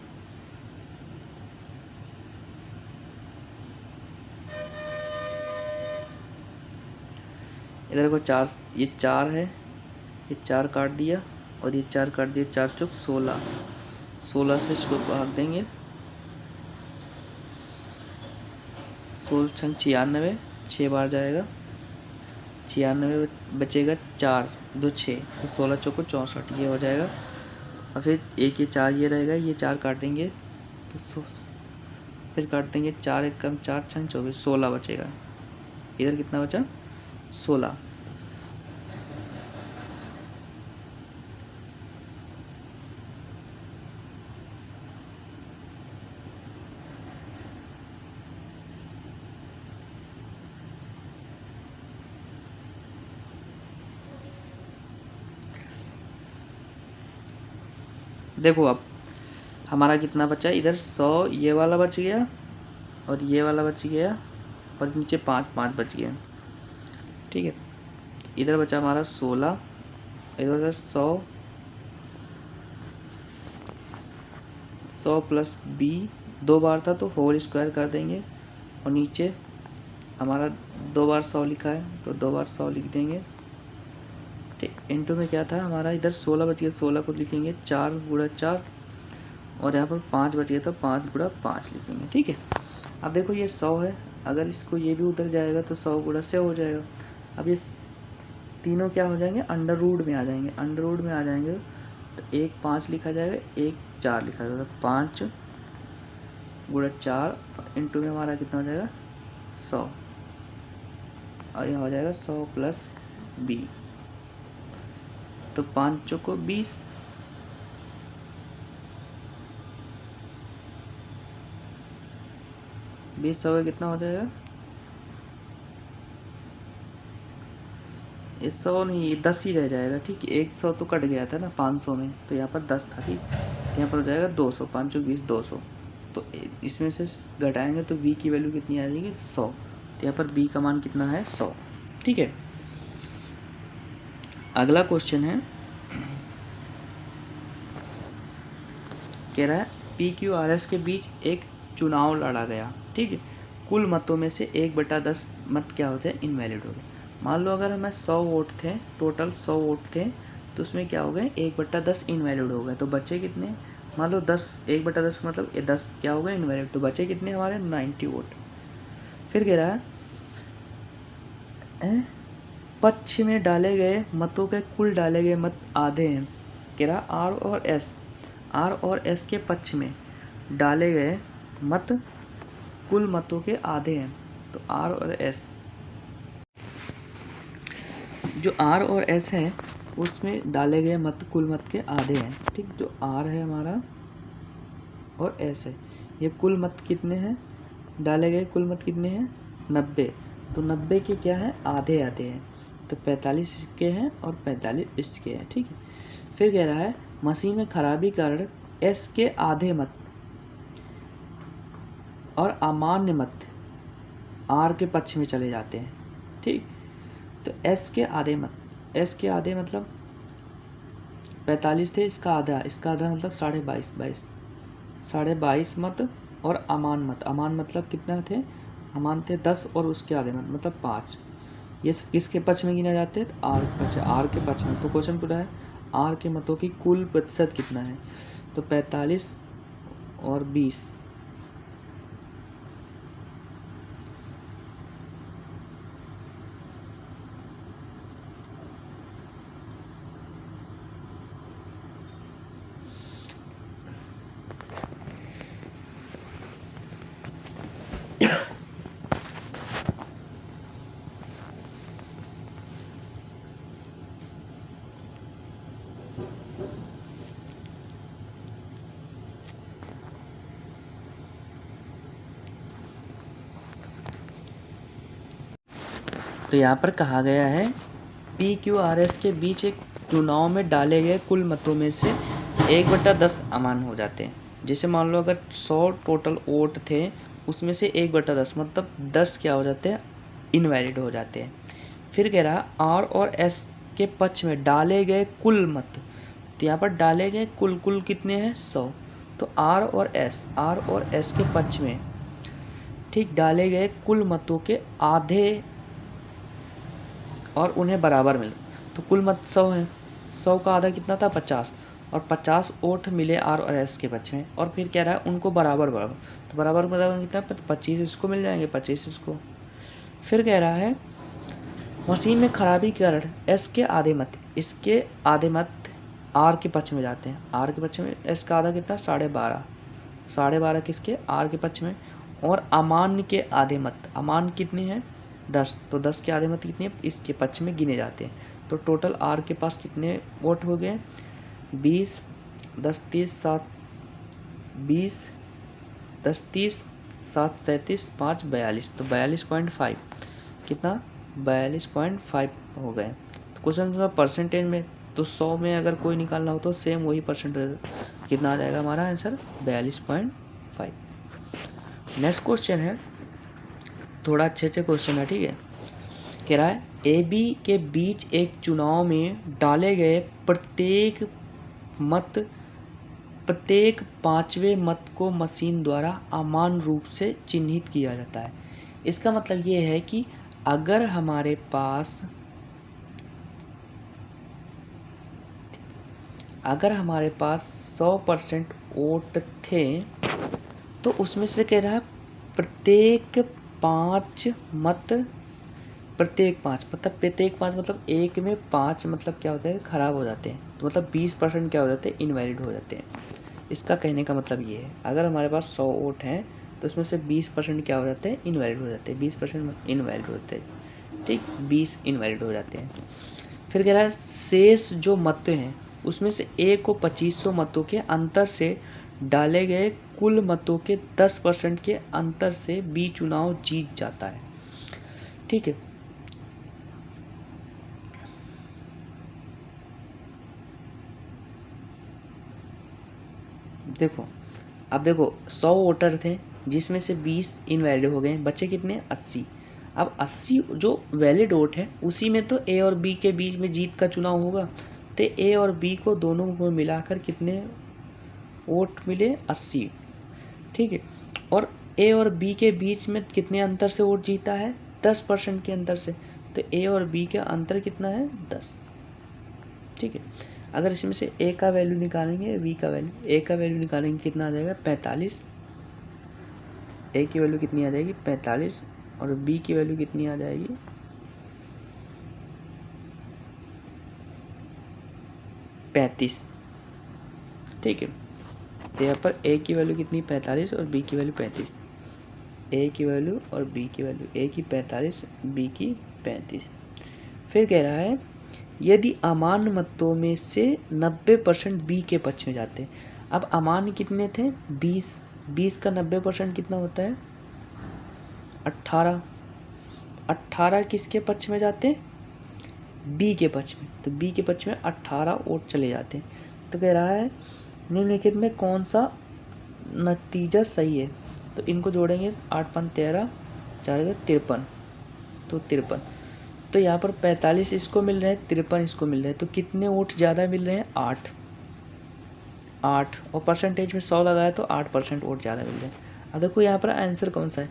इधर को 4, ये 4 है, ये 4 काट दिया और ये 4 काट दिया, 4 चौक 16, 16 से इसको भाग देंगे, 16 छंग 96, 6 बार जाएगा, 96 बचेगा 4, 2 6, तो 16 चौको 64 ये हो जाएगा। और फिर एक ये 4 ये रहेगा, ये 4 काटेंगे तो फिर काट देंगे 4 1 कम 4 छंग 24, 16 बचेगा। इधर कितना बचा? 16। देखो अब हमारा कितना बचा? इधर 100 ये वाला बच गया और ये वाला बच गया और नीचे 5 5 बच गया, ठीक है। इधर बचा हमारा 16, इधर बचा 100 + 20, 2 बार था तो होल स्क्वायर कर देंगे और नीचे हमारा 2 बार 100 लिखा है तो 2 बार 100 लिख देंगे, ठीक। इनटू में क्या था हमारा? इधर 16 बच गया, 16 को लिखेंगे 4 × 4 और यहाँ पर 5 बच गया तो 5 × 5 लिखेंगे, ठीक है। अब देखो ये 100 है, अगर इसको ये भी उधर जाएगा तो 100 × 100 हो जाएगा। अब ये तीनों क्या हो जाएंगे? अंडर रूट में आ जाएंगे, अंडर रूट में आ जाएंगे तो एक 5 लिखा जाएगा, एक 4 लिखा जाएगा, 5 × 4 इंटू में हमारा कितना हो जाएगा? 100 और यहाँ हो जाएगा 100 + 20, तो 5 चौको 20, 20 100 कितना हो जाएगा? 100 नहीं, 10 ही रह जाएगा, ठीक है। 100 तो कट गया था ना 500 में, तो यहाँ पर 10 था, ठीक। यहाँ पर हो जाएगा 200, 5 चौक 20, 200, तो इसमें से घटाएंगे तो v की वैल्यू कितनी आ जाएगी? 100, तो यहाँ पर v का मान कितना है? 100, ठीक है। अगला क्वेश्चन है, कह रहा है PQRS के बीच एक चुनाव लड़ा गया, ठीक है। कुल मतों में से 1/10 मत क्या होते हैं? इनवैलिड हो गए। मान लो अगर हमें 100 वोट थे, टोटल 100 वोट थे, तो उसमें क्या हो गए? 1/10 इनवैलिड हो गए, तो बचे कितने? मान लो 10, 1/10 मतलब 10 क्या हो गए? इनवैलिड, तो बचे कितने हमारे? 90 वोट। फिर कह रहा है पक्ष में डाले गए मतों के कुल डाले गए मत आधे हैं। कह रहा आर और एस के पक्ष में डाले गए मत कुल मतों के आधे हैं। तो आर और एस, जो आर और एस है उसमें डाले गए मत कुल मत के आधे हैं, ठीक। जो आर है हमारा और एस है। ये कुल मत कितने हैं, डाले गए कुल मत कितने हैं 90। तो 90 के क्या है आधे आते हैं, तो 45 इसके हैं और 45 इसके हैं। ठीक है, फिर कह रहा है मशीन में खराबी कारण एस के आधे मत और अमान्य मत आर के पक्ष में चले जाते हैं। ठीक, तो एस के आधे मत, एस के आधे मतलब 45 थे, इसका आधा मतलब 22.5 22.5 मत और अमान मत, अमान मतलब कितना थे, अमान थे 10 और उसके आधे मत मतलब 5। ये सब किसके पक्ष में गिना जाते हैं, आर के पक्ष, आर के पक्ष में। तो क्वेश्चन पूरा है आर के मतों की कुल प्रतिशत कितना है, तो 45 और 20। तो यहाँ पर कहा गया है PQRS के बीच एक चुनाव में डाले गए कुल मतों में से 1/10 अमान हो जाते हैं। जैसे मान लो अगर 100 टोटल वोट थे, उसमें से 1/10 मतलब 10 क्या हो जाते हैं, इनवैलिड हो जाते हैं। फिर कह रहा आर और एस के पक्ष में डाले गए कुल मत, तो यहाँ पर डाले गए कुल कितने हैं 100। तो आर और एस के पक्ष में ठीक डाले गए कुल मतों के आधे और उन्हें बराबर मिले, तो कुल मत 100 हैं, 100 का आधा कितना था 50, और 50 वोट मिले आर और एस के पक्ष में। और फिर कह रहा है उनको बराबर, तो बराबर कितना 25 इसको मिल जाएंगे, 25 इसको। फिर कह रहा है मशीन में खराबी के कारण एस के आधे मत, इसके आधे मत आर के पक्ष में जाते हैं, आर के पक्ष में। एस का आधा कितना 12.5 किसके, आर के पक्ष में। और अमान्य के आधे मत, अमान कितने हैं 10, तो 10 के आधे मत कितने इसके पक्ष में गिने जाते हैं। तो टोटल आर के पास कितने वोट हो गए 20, 10 30 7 20, 10 30 7 37 5 42, तो 42.5 कितना 42.5 हो गए। तो क्वेश्चन परसेंटेज में, तो 100 में अगर कोई निकालना हो तो सेम वही परसेंटेज कितना आ जाएगा हमारा आंसर 42.5। नेक्स्ट क्वेश्चन है, थोड़ा अच्छे क्वेश्चन है। ठीक है, कह रहा है ए बी के बीच एक चुनाव में डाले गए प्रत्येक 5वें मत को मशीन द्वारा अमान रूप से चिन्हित किया जाता है। इसका मतलब ये है कि अगर हमारे पास 100% वोट थे, तो उसमें से कह रहा है प्रत्येक 5 मतलब एक में 5 मतलब क्या होता है ख़राब हो जाते हैं, तो मतलब 20% क्या हो जाते हैं इनवैलिड हो जाते हैं। इसका कहने का मतलब ये है अगर हमारे पास 100 वोट हैं तो उसमें से 20% क्या हो जाते हैं इनवैलिड हो जाते हैं, 20% इनवैलिड होते हैं। ठीक, 20 इनवैलिड हो जाते हैं। फिर कह रहा है शेष जो मत हैं उसमें से ए को 2500 मतों के अंतर से डाले गए कुल मतों के 10% के अंतर से बी चुनाव जीत जाता है। ठीक है, देखो अब देखो 100 वोटर थे जिसमें से 20 इनवैलिड हो गए, बच्चे कितने 80। अब 80 जो वैलिड वोट है उसी में तो ए और बी के बीच में जीत का चुनाव होगा, तो ए और बी को दोनों को मिलाकर कितने वोट मिले 80। ठीक है, और ए और बी के बीच में कितने अंतर से वोट जीता है 10% के अंतर से, तो ए और बी का अंतर कितना है 10। ठीक है, अगर इसमें से ए का वैल्यू निकालेंगे बी का वैल्यू, ए का वैल्यू निकालेंगे कितना आ जाएगा 45, ए की वैल्यू कितनी आ जाएगी 45 और बी की वैल्यू कितनी आ जाएगी 35। ठीक है, तो यहाँ पर ए की वैल्यू कितनी 45 और बी की वैल्यू 35, ए की वैल्यू और बी की वैल्यू, ए की 45 बी की 35। फिर कह रहा है यदि अमान्य मतों में से 90% बी के पक्ष में जाते हैं। अब अमान्य कितने थे? 20। 20 का 90% कितना होता है? 18। 18 किसके पक्ष में जाते हैं? बी के पक्ष में। तो बी के पक्ष में 18 वोट चले जाते हैं। तो कह रहा है निम्नलिखित में कौन सा नतीजा सही है? तो इनको जोड़ेंगे, 8 5 13, 4 53, तो 53। तो यहाँ पर 45 इसको मिल रहे हैं, 53 इसको मिल रहे हैं। तो कितने वोट ज़्यादा मिल रहे हैं? 8। और परसेंटेज में 100 लगाया तो 8% वोट ज़्यादा मिल रहे हैं। अब देखो यहाँ पर आंसर कौन सा है?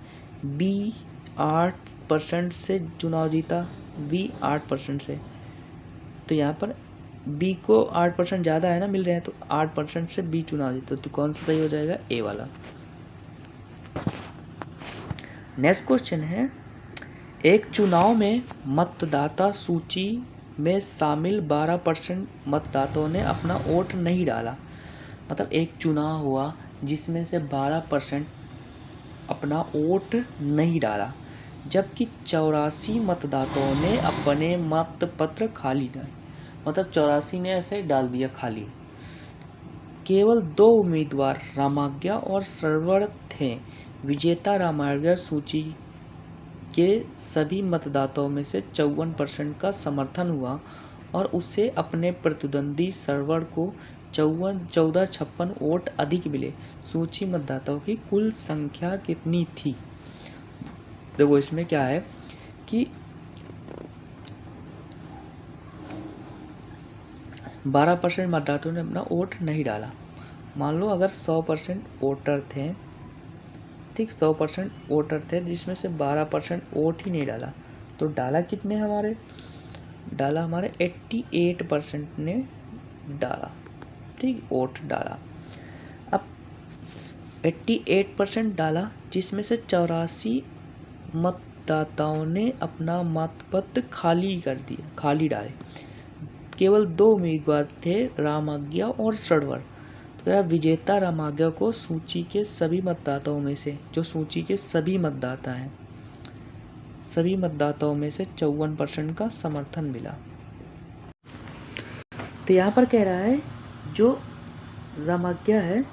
बी 8% से चुनाव जीता, बी 8% से। तो यहाँ पर बी को 8% ज़्यादा है ना मिल रहे हैं, तो 8% से बी चुनाव जीता। तो कौन सा सही हो जाएगा? ए वाला। नेक्स्ट क्वेश्चन है, एक चुनाव में मतदाता सूची में शामिल 12% मतदाताओं ने अपना वोट नहीं डाला। मतलब एक चुनाव हुआ जिसमें से 12% अपना वोट नहीं डाला, जबकि 84 मतदाताओं ने अपने मतपत्र खाली डाले। मतलब 84 ने ऐसे डाल दिया खाली। केवल 2 उम्मीदवार रामाज्ञा और श्रवण थे। विजेता रामाज्ञा सूची के सभी मतदाताओं में से 54% का समर्थन हुआ और उसे अपने प्रतिद्वंदी श्रवण को 1456 वोट अधिक मिले। सूची मतदाताओं की कुल संख्या कितनी थी? देखो इसमें क्या है कि 12% मतदाताओं ने अपना वोट नहीं डाला। मान लो अगर 100% वोटर थे, ठीक, 100% वोटर थे जिसमें से 12% वोट ही नहीं डाला, तो डाला कितने हमारे? डाला हमारे 88% ने डाला, ठीक, वोट डाला। अब 88% डाला जिसमें से 84 मतदाताओं ने अपना मतपत्र खाली कर दिया, खाली डाले। केवल 2 उम्मीदवार थे, रामाज्ञा और श्रवण। तो विजेता रामाज्ञा को सूची के सभी मतदाताओं में से, जो सूची के सभी मतदाता हैं, सभी मतदाताओं में से 54% का समर्थन मिला। तो यहाँ पर कह रहा है जो रामाज्ञा है,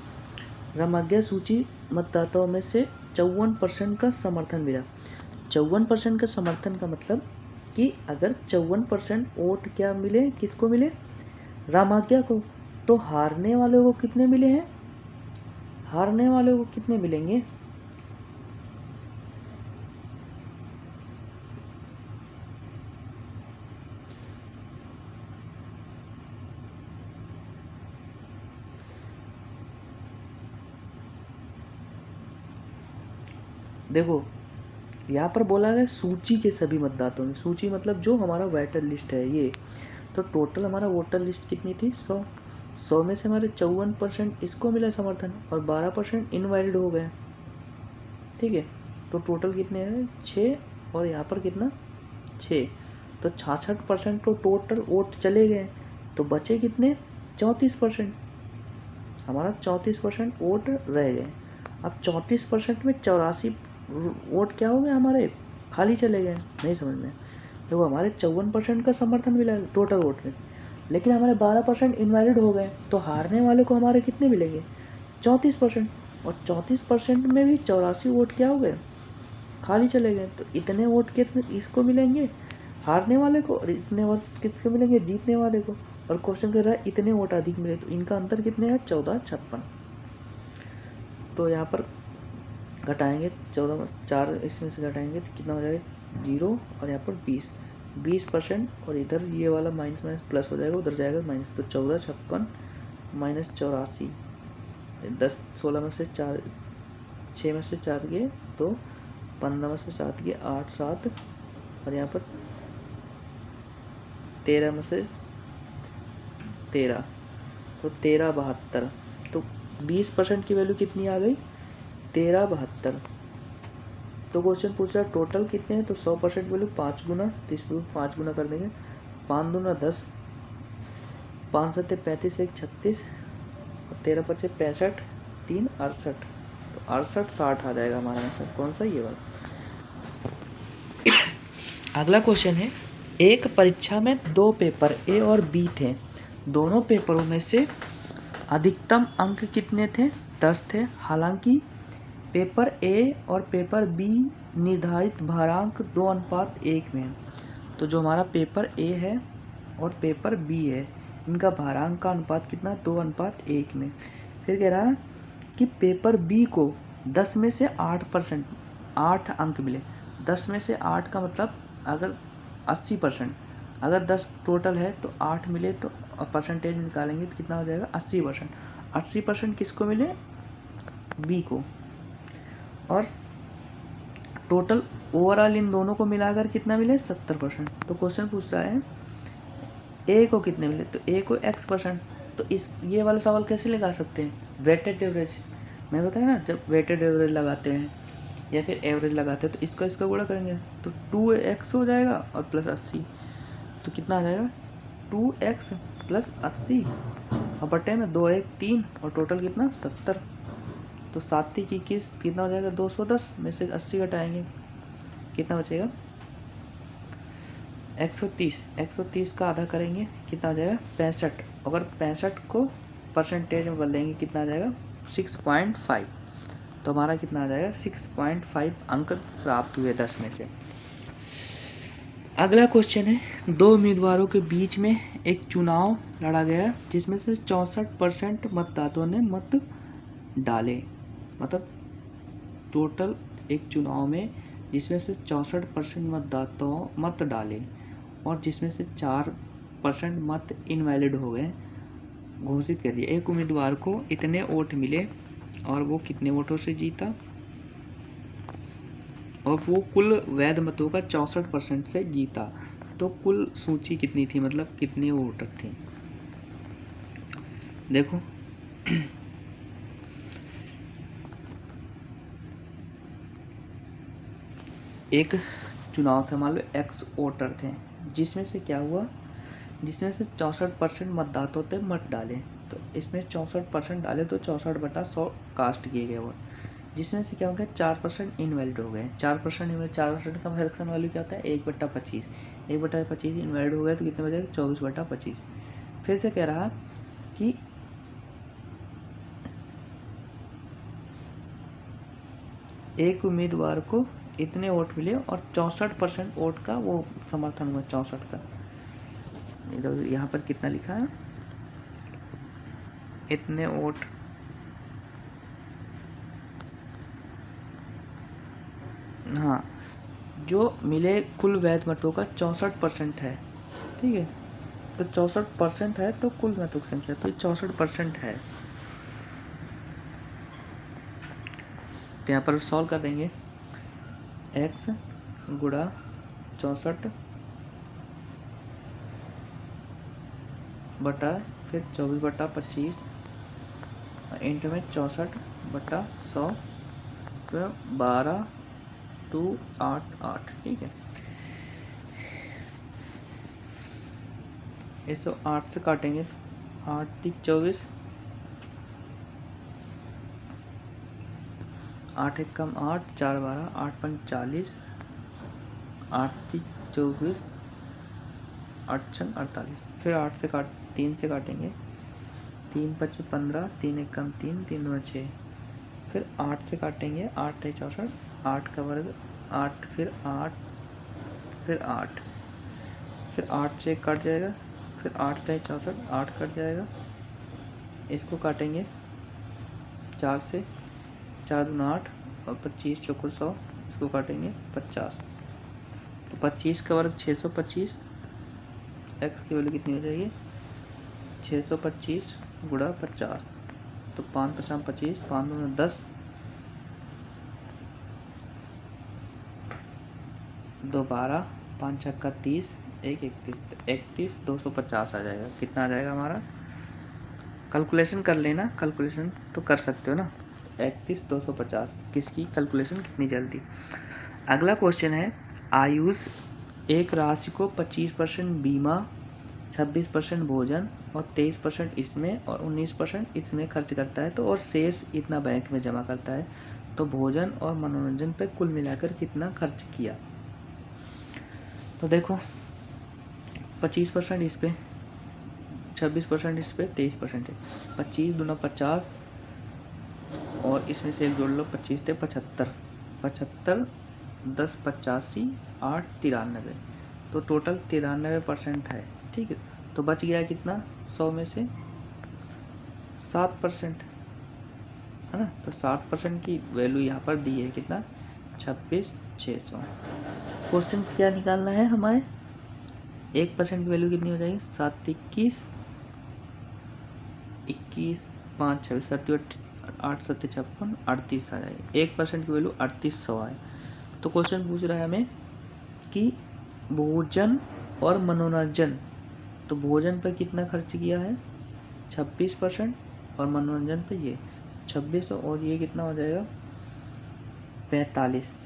रामाज्ञा सूची मतदाताओं में से 54% का समर्थन मिला। 54% का समर्थन का मतलब कि अगर 54% वोट क्या मिले, किसको मिले? रामाज्ञा को। तो हारने वाले को कितने मिले हैं? हारने वाले को कितने मिलेंगे? देखो यहाँ पर बोला है सूची के सभी मतदाताओं में। सूची मतलब जो हमारा वोटर लिस्ट है ये। तो टोटल हमारा वोटर लिस्ट कितनी थी? 100। 100 में से हमारे 54% इसको मिला समर्थन और 12% इनवैलिड हो गए, ठीक है। तो टोटल कितने हैं? 6 और यहाँ पर कितना? 6। तो 66% तो टोटल वोट चले गए, तो बचे कितने? 34%। हमारा 34% वोट रह गए। अब 34% में 84 वोट क्या हो गए हमारे? खाली चले गए। नहीं समझ में? देखो हमारे 54% का समर्थन मिला टोटल वोट में, लेकिन हमारे 12% इनवैलिड हो गए। तो हारने वाले को हमारे कितने मिलेंगे? 34%। और 34% में भी 84 वोट क्या हो गए? खाली चले गए। तो इतने वोट कितने इसको मिलेंगे? हारने वाले को। और इतने वोट किसको मिलेंगे? जीतने वाले को। और क्वेश्चन कर रहा है इतने वोट अधिक मिले, तो इनका अंतर कितने हैं? 1456। तो यहाँ पर घटाएंगे 14 में 4 इसमें से घटाएंगे तो कितना हो जाएगा? 0 और यहाँ पर 20% और इधर ये वाला माइनस माइनस प्लस हो जाएगा, उधर जाएगा माइनस। तो 1456 माइनस 84, 10 16 में से 4, 6 में से 4 गए तो 15 में से 7 गए 8 7, और यहाँ पर 13 में से 13, तो 1372। तो 20% की वैल्यू कितनी आ गई? 1372। तो क्वेश्चन पूछ रहा है टोटल कितने हैं, तो 100% वैल्यू 5 गुना, तो इसमें 5 गुना कर देंगे। 5 दूना 10, 5 7 35, 1 36, और 13 5 65, 3 68। तो 68 60 आ जाएगा हमारा आंसर। कौन सा? ये वाला। अगला क्वेश्चन है, एक परीक्षा में 2 पेपर ए और बी थे। दोनों पेपरों में से अधिकतम अंक कितने थे? 10 थे। हालांकि पेपर ए और पेपर बी निर्धारित भारांक 2:1 में। तो जो हमारा पेपर ए है और पेपर बी है, इनका भारांक का अनुपात कितना? 2:1 में। फिर कह रहा है कि पेपर बी को 10 में से 8%, 8 अंक मिले। 10 में से 8 का मतलब अगर 80%, अगर 10 टोटल है तो 8 मिले, तो परसेंटेज निकालेंगे तो कितना हो जाएगा? 80%। 80% किसको मिले? बी को। और टोटल ओवरऑल इन दोनों को मिलाकर कितना मिले? 70%। तो क्वेश्चन पूछ रहा है ए को कितने मिले? तो ए को x%। तो इस ये वाला सवाल कैसे लगा सकते हैं? Weighted average. मैंने बताया ना, जब वेटेड एवरेज लगाते हैं या फिर एवरेज लगाते हैं तो इसका गुणा करेंगे तो 2x हो जाएगा और प्लस 80। तो कितना आ जाएगा? 2x प्लस 80 और बटे में 2 1 3 और टोटल कितना? 70। तो 7 की किस कितना हो जाएगा? 210 में से 80 घटाएंगे, कितना बचेगा? 130। 130 का आधा करेंगे, कितना आ जाएगा? 65। अगर 65 को परसेंटेज में बदल देंगे, कितना आ जाएगा? 6.5। तो हमारा कितना आ जाएगा? 6.5 अंक प्राप्त हुए 10 में से। अगला क्वेश्चन है, दो उम्मीदवारों के बीच में एक चुनाव लड़ा गया जिसमें से 64% मतदाताओं ने मत डाले। मतलब टोटल एक चुनाव में जिसमें से 64% मतदाताओं मत डाले और जिसमें से 4% मत इनवैलिड हो गए, घोषित कर दिया। एक उम्मीदवार को इतने वोट मिले और वो कितने वोटों से जीता, और वो कुल वैध मतों का 64% से जीता। तो कुल सूची कितनी थी, मतलब कितने वोटर थे? देखो एक चुनाव था, मान लो एक्स वोटर थे, जिसमें से क्या हुआ? जिसमें से 64% मतदाताओं ने मत डाले। तो इसमें 64% डाले तो 64/100 कास्ट किए गए वोट, जिसमें से क्या हो गया? 4% इनवैलिड हो गए। 4% 4% का सिलेक्शन वैल्यू क्या होता है? 1/25। 1/25 इनवैलिड हो गया तो कितने बचेगा? 24/25। फिर से कह रहा कि एक उम्मीदवार को इतने वोट मिले और 64% वोट का वो समर्थन हुआ, 64 का। इधर यहाँ पर कितना लिखा है? इतने वोट हाँ, जो मिले कुल वैध मतों का 64% है, ठीक है। तो 64% है तो कुल मतों की संख्या, तो 64% है। तो यहाँ पर सॉल्व कर देंगे। x गुणा 64 बटा फिर 24/25 इंटू में 64/100 फिर 12,288, ठीक है। 108 से काटेंगे, 8 3 24, 8 1 कम 8, 4 12, 8 5 40, 8 3 24, 8 6 48। फिर 8 से 3 से काटेंगे, 3 5 15, 3 1 कम 3, 3 9 6। फिर 8 से काटेंगे, 8 है 64, 8 का वर्ग 8, फिर 8, फिर 8, फिर 8 से कट जाएगा, फिर 8 का 64, 8 कट जाएगा। इसको काटेंगे 4 से, 4 दूना 8 और 25 चौकुर 100, इसको काटेंगे 50। तो 25 का वर्ग 625, x की वैल्यू कितनी हो जाएगी? 625 गुणा 50। तो 5 5 25, 5 दूना 10, 2 12, 5 6 का 30, 1 31, 31 250 आ जाएगा। कितना आ जाएगा हमारा? कैलकुलेशन कर लेना, कैलकुलेशन तो कर सकते हो ना। 31 250 किसकी कैलकुलेशन कितनी जल्दी। अगला क्वेश्चन है, आयुष एक राशि को 25% बीमा, 26% भोजन और 23% इसमें और 19% इसमें खर्च करता है, तो और शेष इतना बैंक में जमा करता है। तो भोजन और मनोरंजन पे कुल मिलाकर कितना खर्च किया? तो देखो 25% इस पे, 26%, इस पर 23% है। 25 दूना 50 और इसमें से एक जोड़ लो, 25 थे 75, 75 10 85 8 93, तो टोटल 93% है। ठीक है, तो बच गया कितना 100 में से 7%, है ना। तो 7% की वैल्यू यहाँ पर दी है कितना 26,600। क्वेश्चन क्या निकालना है हमारे, 1% की वैल्यू कितनी हो जाएगी 7 21 21 5 26 7 8 7 56 38 आ जाएगी। 1% की वैल्यू 3800 है। तो क्वेश्चन पूछ रहा है हमें कि भोजन और मनोरंजन, तो भोजन पर कितना खर्च किया है 26% और मनोरंजन पे ये 26 और ये कितना हो जाएगा 45,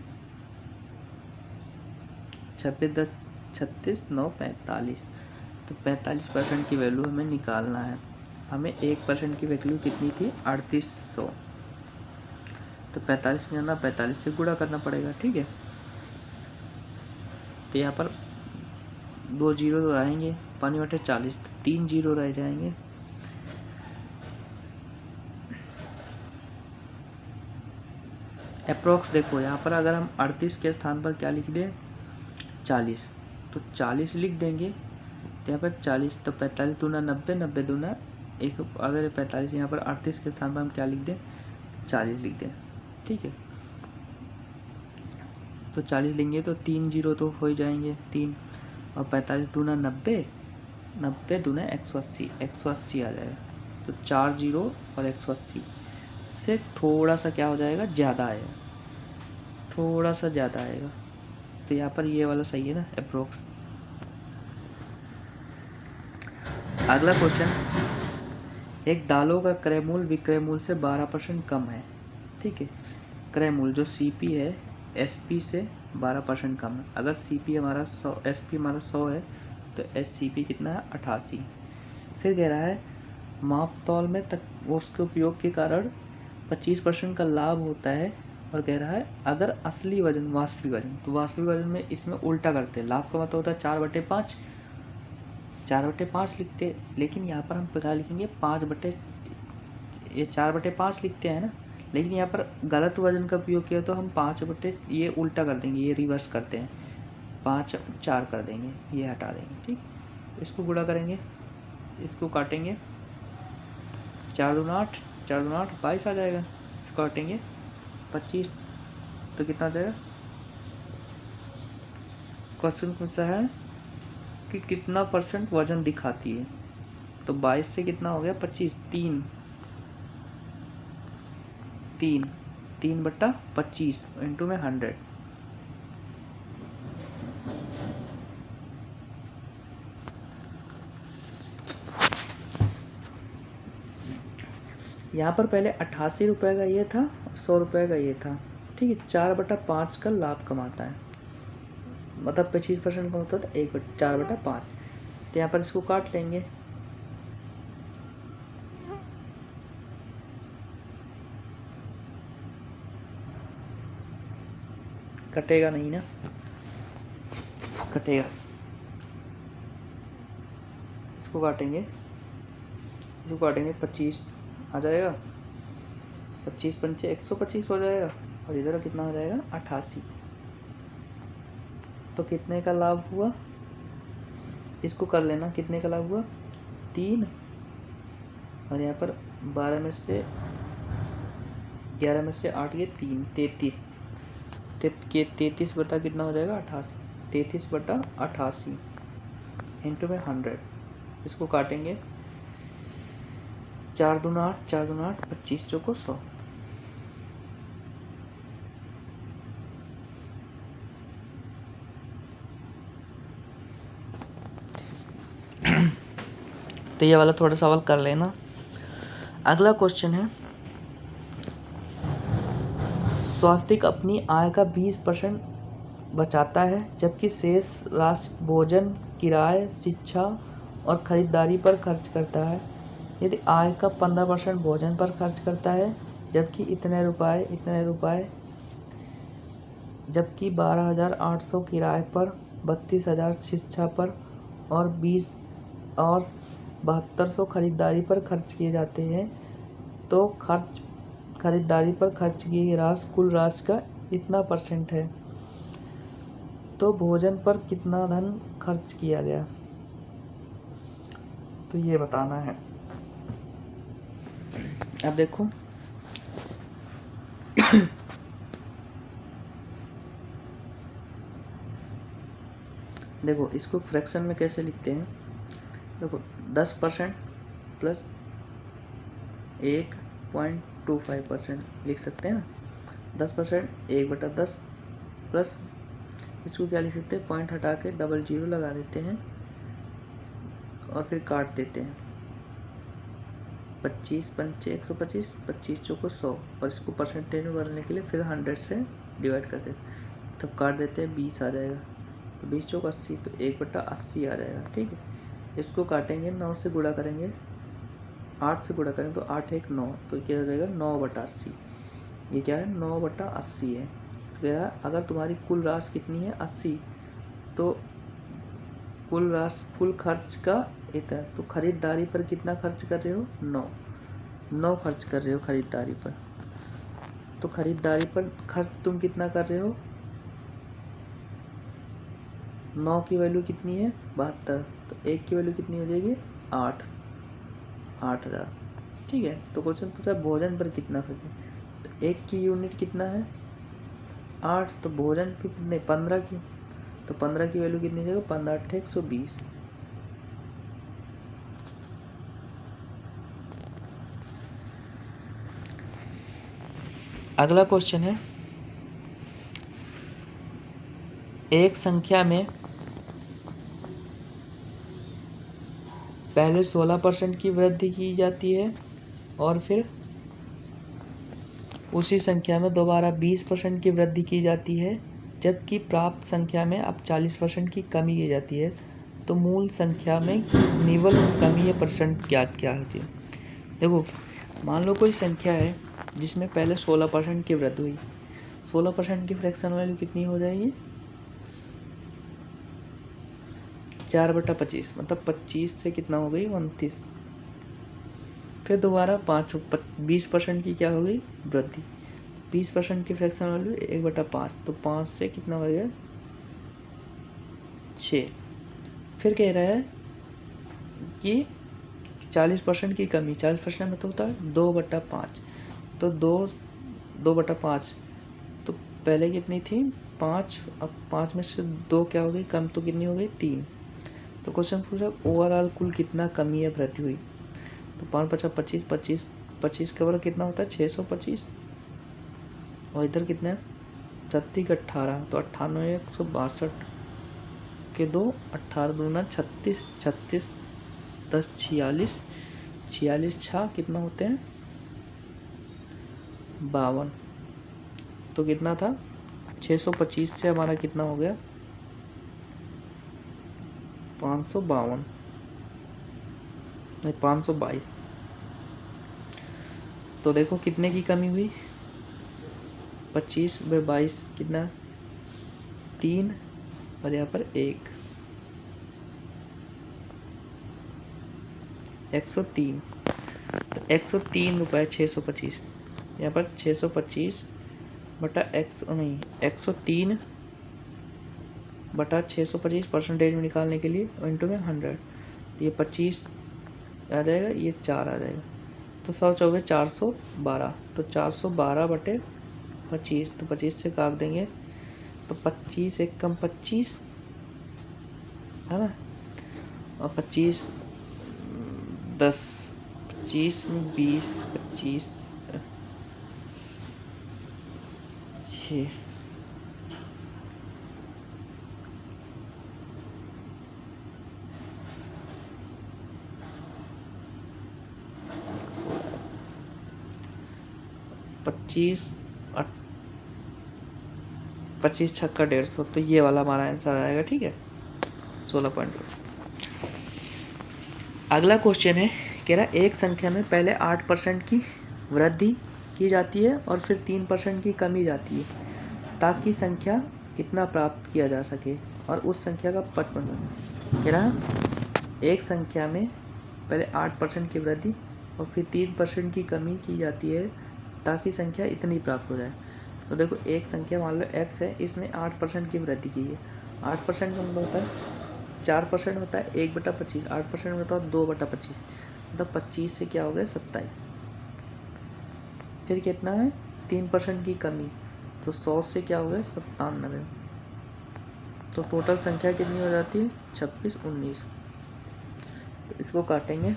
26 10 36 9 45, तो 45% की वैल्यू हमें निकालना है। हमें 1% की वैल्यू कितनी थी 3800, तो 45 निकालना, 45 से गुणा करना पड़ेगा। ठीक है, तो यहाँ पर 2 जीरो तो रहेंगे, 5/40, 3 जीरो रह जाएंगे। अप्रोक्स देखो यहाँ पर अगर हम 38 के स्थान पर क्या लिख दें 40, तो 40 लिख देंगे, तो यहाँ पर 40, तो 45 दूना 90 90 दूना 100, अगर 45 यहाँ पर 38 के स्थान पर हम क्या लिख दें 40 लिख दें। ठीक है, तो 40 लेंगे तो 3 जीरो तो हो ही जाएंगे 3, और 45 दूना 90 90 दूना 180 180 आ जाएगा, तो 4 जीरो और 180 से थोड़ा सा क्या हो जाएगा ज़्यादा आएगा, थोड़ा सा ज़्यादा आएगा, तो यहाँ पर ये वाला सही है ना अप्रोक्स। अगला क्वेश्चन, एक दालों का क्रय मूल्य विक्रय मूल्य से 12% कम है। ठीक है, क्रय मूल्य जो सीपी है एसपी से 12% कम है। अगर सीपी हमारा 100, एसपी हमारा 100 है, तो एससीपी कितना है 88। फिर कह रहा है माप तौल में तक उसके उपयोग के कारण 25% का लाभ होता है, और कह रहा है अगर असली वजन वास्तविक वजन, तो वास्तविक वजन में इसमें उल्टा करते हैं, लाभ का मतलब होता है 4/5, 4/5 लिखते, लेकिन यहाँ पर हम क्या लिखेंगे 4/5 लिखते हैं ना, लेकिन यहाँ पर गलत वजन का उपयोग किया तो हम 5 ये उल्टा कर देंगे, ये रिवर्स करते हैं, 5 4 कर देंगे, ये हटा देंगे। ठीक, इसको गुणा करेंगे, इसको काटेंगे, 4 दूना 8 4 दूना 8 22 आ जाएगा, इसको काटेंगे 25, तो कितना आ जाएगा। क्वेश्चन पूछा है कि कितना % वजन दिखाती है, तो 22 से कितना हो गया 25, 3/25 इंटू में 100, यहाँ पर पहले 88 रुपये का ये था, 100 रुपये का ये था। ठीक है, 4/5 का लाभ कमाता है, मतलब 25% का होता था 4/5, तो यहाँ पर इसको काट लेंगे, कटेगा नहीं ना, कटेगा, इसको काटेंगे, 25 आ जाएगा, 25 पंचे 125 हो जाएगा, और इधर कितना हो जाएगा 88, तो कितने का लाभ हुआ, इसको कर लेना, कितने का लाभ हुआ 3, और यहाँ पर 12 में से 11 में से 8 ये 3 33, 33 बटा कितना हो जाएगा 88, 33/88 इंटू में 100, इसको काटेंगे, 4 दूना 8 4 दूना 8 25 चौको 100, तो ये वाला थोड़ा सवाल कर लेना। अगला क्वेश्चन है, स्वास्तिक अपनी आय का 20% बचाता है, जबकि शेष राशि भोजन, किराए, शिक्षा और खरीदारी पर खर्च करता है। यदि आय का 15% भोजन पर खर्च करता है, जबकि इतने रुपए, जबकि 12,800 किराए पर, 32,000 शिक्षा पर और 7200 खरीदारी पर खर्च किए जाते हैं तो खरीदारी पर खर्च की राशि कुल राशि का इतना % है। तो भोजन पर कितना धन खर्च किया गया, तो ये बताना है। अब देखो देखो इसको फ्रैक्शन में कैसे लिखते हैं। देखो 10% प्लस 1.25% लिख सकते हैं ना। 10% 1/10 प्लस इसको क्या लिख सकते हैं, पॉइंट हटा के डबल जीरो लगा देते हैं और फिर काट देते हैं। 25 पंचे 125, 25 चौको 100 और इसको परसेंटेज में बदलने के लिए फिर 100 से डिवाइड करते हैं, तब काट देते हैं 20 आ जाएगा। तो 20 चौको 80, तो 1/80 आ जाएगा। ठीक है, इसको काटेंगे 9 से गुणा करेंगे, 8 से गुणा करेंगे तो 8 1 9, तो क्या हो जाएगा 9/80। ये क्या है 9/80 है। तो अगर तुम्हारी कुल राशि कितनी है 80, तो कुल राशि कुल खर्च का इतना, तो खरीदारी पर कितना खर्च कर रहे हो 9 खर्च कर रहे हो खरीदारी पर। तो खरीदारी पर खर्च तुम कितना कर रहे हो, 9 की वैल्यू कितनी है 72, तो 1 की वैल्यू कितनी हो जाएगी 8000। ठीक है, तो क्वेश्चन पूछा भोजन पर कितना खर्च है, तो 1 की यूनिट कितना है 8, तो भोजन पे कितने 15 की, तो 15 की वैल्यू कितनी जाएगा 15 8 120। अगला क्वेश्चन है, एक संख्या में पहले 16% की वृद्धि की जाती है और फिर उसी संख्या में दोबारा 20% की वृद्धि की जाती है, जबकि प्राप्त संख्या में अब 40% की कमी की जाती है। तो मूल संख्या में निवल कमी या % ज्ञात क्या होती है। देखो मान लो कोई संख्या है जिसमें पहले 16% की वृद्धि हुई, 16% की फ्रैक्शन वैल्यू कितनी हो जाएगी 4/25, मतलब 25 से कितना हो गई 29। फिर दोबारा 20% की क्या हो गई वृद्धि, 20% की फ्रैक्शन वैल्यू 1/5, तो 5 से कितना हो गया 6। फिर कह रहा है कि 40% की कमी, 40% में तो होता है 2/5, तो 2/5, तो पहले कितनी थी 5, अब 5 में से 2 क्या हो गई कम, तो कितनी हो गई 3। तो क्वेश्चन पूछा ओवरऑल कुल कितना कमी या वृद्धि हुई, तो 5×5 = 25 का वर्ग कितना होता है 625, और इधर कितना है 36 18, तो 98 162 के 2, 18 दूना 36, 36 10 46, 46 6 कितना होते हैं 52। तो कितना था 625 से हमारा कितना हो गया 552, नहीं 522। तो देखो कितने की कमी हुई 25/22 कितना 3, और यहाँ पर 1 103, तो 103 रुपये 625, यहाँ पर 625 बटा 103 बटा 625 परसेंटेज में निकालने के लिए इंटू में 100, तो ये 25 आ जाएगा, ये 4 आ जाएगा, तो 100 चौके 412, तो 412/25, तो 25 से काट देंगे तो 25 एक कम 25 है ना, और 25 10 25 में 20 25 6 25 छक्का 150, तो ये वाला हमारा आंसर आएगा। ठीक है 16 अगला क्वेश्चन है, कह रहा एक संख्या में पहले 8% की वृद्धि की जाती है और फिर 3% की कमी जाती है ताकि संख्या इतना प्राप्त किया जा सके, और उस संख्या का 55 कह रहा एक संख्या में पहले 8% की वृद्धि और फिर 3% की कमी की जाती है ताकि संख्या इतनी प्राप्त हो जाए। तो देखो एक संख्या मान लो x है, इसमें 8% की वृद्धि की है। 8% का मतलब होता है 4% होता है 1/25, 8% होता है 2/25, मतलब 25 से क्या हो गया 27। फिर कितना है 3% की कमी, तो 100 से क्या हो गया 97। तो टोटल संख्या कितनी हो जाती है 26, 19। तो इसको काटेंगे,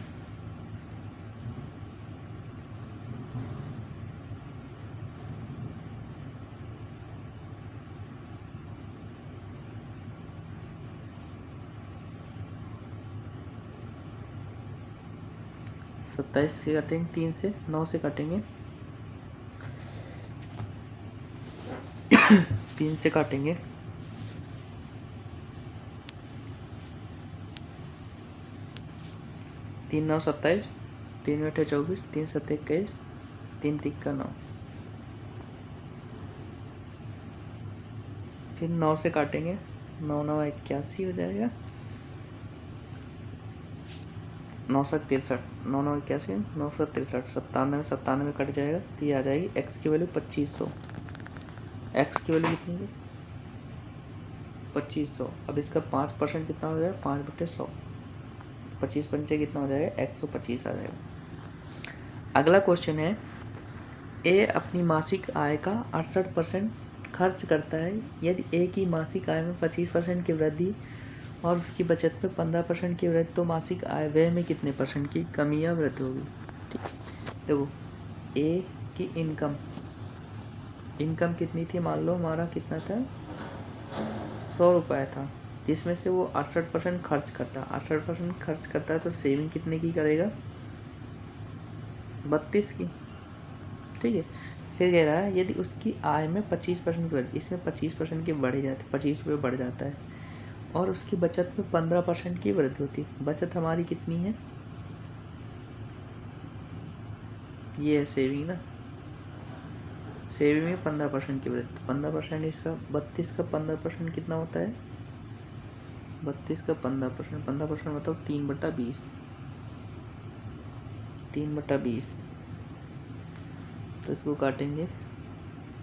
सत्ताईस से काटेंगे, 3 से 9 से काटेंगे 3 से काटेंगे 3 9 27, 3 8 24, 3 7 21, 3 3 9। फिर 9 से काटेंगे, 9 9 81 हो जाएगा, 9 7 63, 9 9 81, 9 7 63, 97 कट जाएगा, तो ये आ जाएगी एक्स की वैल्यू 2500। एक्स की वैल्यू कितनी है 2500। अब इसका 5% कितना हो जाएगा 5/100, 25 पंचे कितना हो जाएगा 125 आ जाएगा। अगला क्वेश्चन है, ए अपनी मासिक आय का 68% खर्च करता है। यदि ए की मासिक आय में 25% की वृद्धि और उसकी बचत में 15% की वृद्धि, तो मासिक आय व्यय में कितने % की कमी या वृद्धि होगी। ठीक, देखो ए की इनकम कितनी थी, मान लो हमारा कितना था 100 रुपये था, जिसमें से वो 68% खर्च करता है। 68% खर्च करता है तो सेविंग कितने की करेगा 32 की। ठीक है, फिर कह रहा है यदि उसकी आय में 25% की वृद्धि, इसमें 25% की बढ़ जाती है, 25 रुपये बढ़ जाता है, और उसकी बचत में 15% की वृद्धि होती है। बचत हमारी कितनी है, ये है सेविंग ना, सेविंग में 15% की वृद्धि, 15% इसका 32 का 15% कितना होता है 32 का 15%, 15% मतलब 3/20, 3/20। तो इसको काटेंगे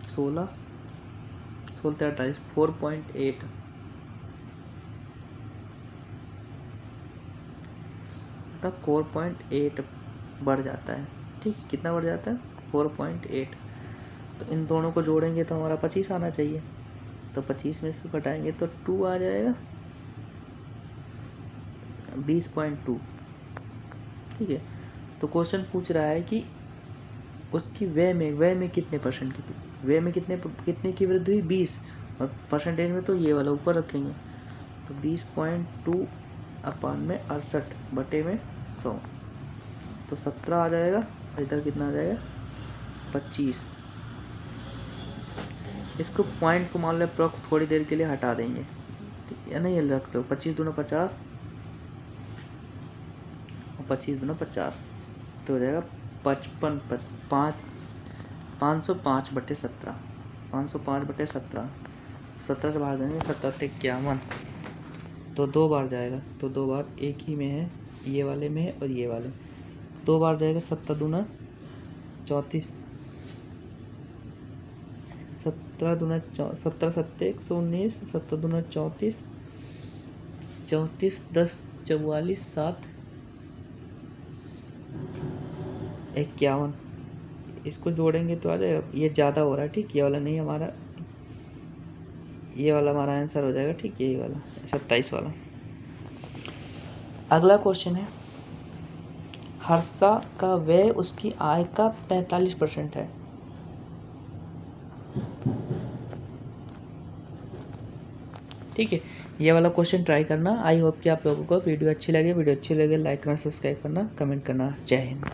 16 16 48, 4.8, मतलब 4.8 बढ़ जाता है। ठीक, कितना बढ़ जाता है 4.8। तो इन दोनों को जोड़ेंगे तो हमारा 25 आना चाहिए, तो 25 में से घटाएंगे तो 2 आ जाएगा, 20.2। ठीक है, तो क्वेश्चन पूछ रहा है कि उसकी व्यय में कितने % की थी, व्यय में कितने की वृद्धि हुई 20, और परसेंटेज में तो ये वाला ऊपर रखेंगे, तो 20.2 अपान में 68 बटे में 100, तो 17 आ जाएगा, और इधर कितना आ जाएगा 25। इसको पॉइंट को मान लो अप्रॉक्स थोड़ी देर के लिए हटा देंगे, ठीक है, नहीं रख दो, 25 दूना 50 और 25 दूना 50, तो हो जाएगा 505/17, 505/17, 17 से बाहर देंगे 17 से 51, तो 2 बार जाएगा, तो 2 बार एक ही में है, ये वाले में है और ये वाले, 2 बार जाएगा, 17 दूना 34, 17 7 119, 17 दूना 34, 34 10 44 7 51, इसको जोड़ेंगे तो आ जाएगा, ये ज़्यादा हो रहा है। ठीक, ये वाला नहीं हमारा, ये वाला हमारा आंसर हो जाएगा। ठीक, यही वाला 27 वाला। अगला क्वेश्चन है, हर्षा का व्यय उसकी आय का 45% है। ठीक है, ये वाला क्वेश्चन ट्राई करना। आई होप कि आप लोगों को वीडियो अच्छी लगे लाइक करना, सब्सक्राइब करना, कमेंट करना। जय हिंद।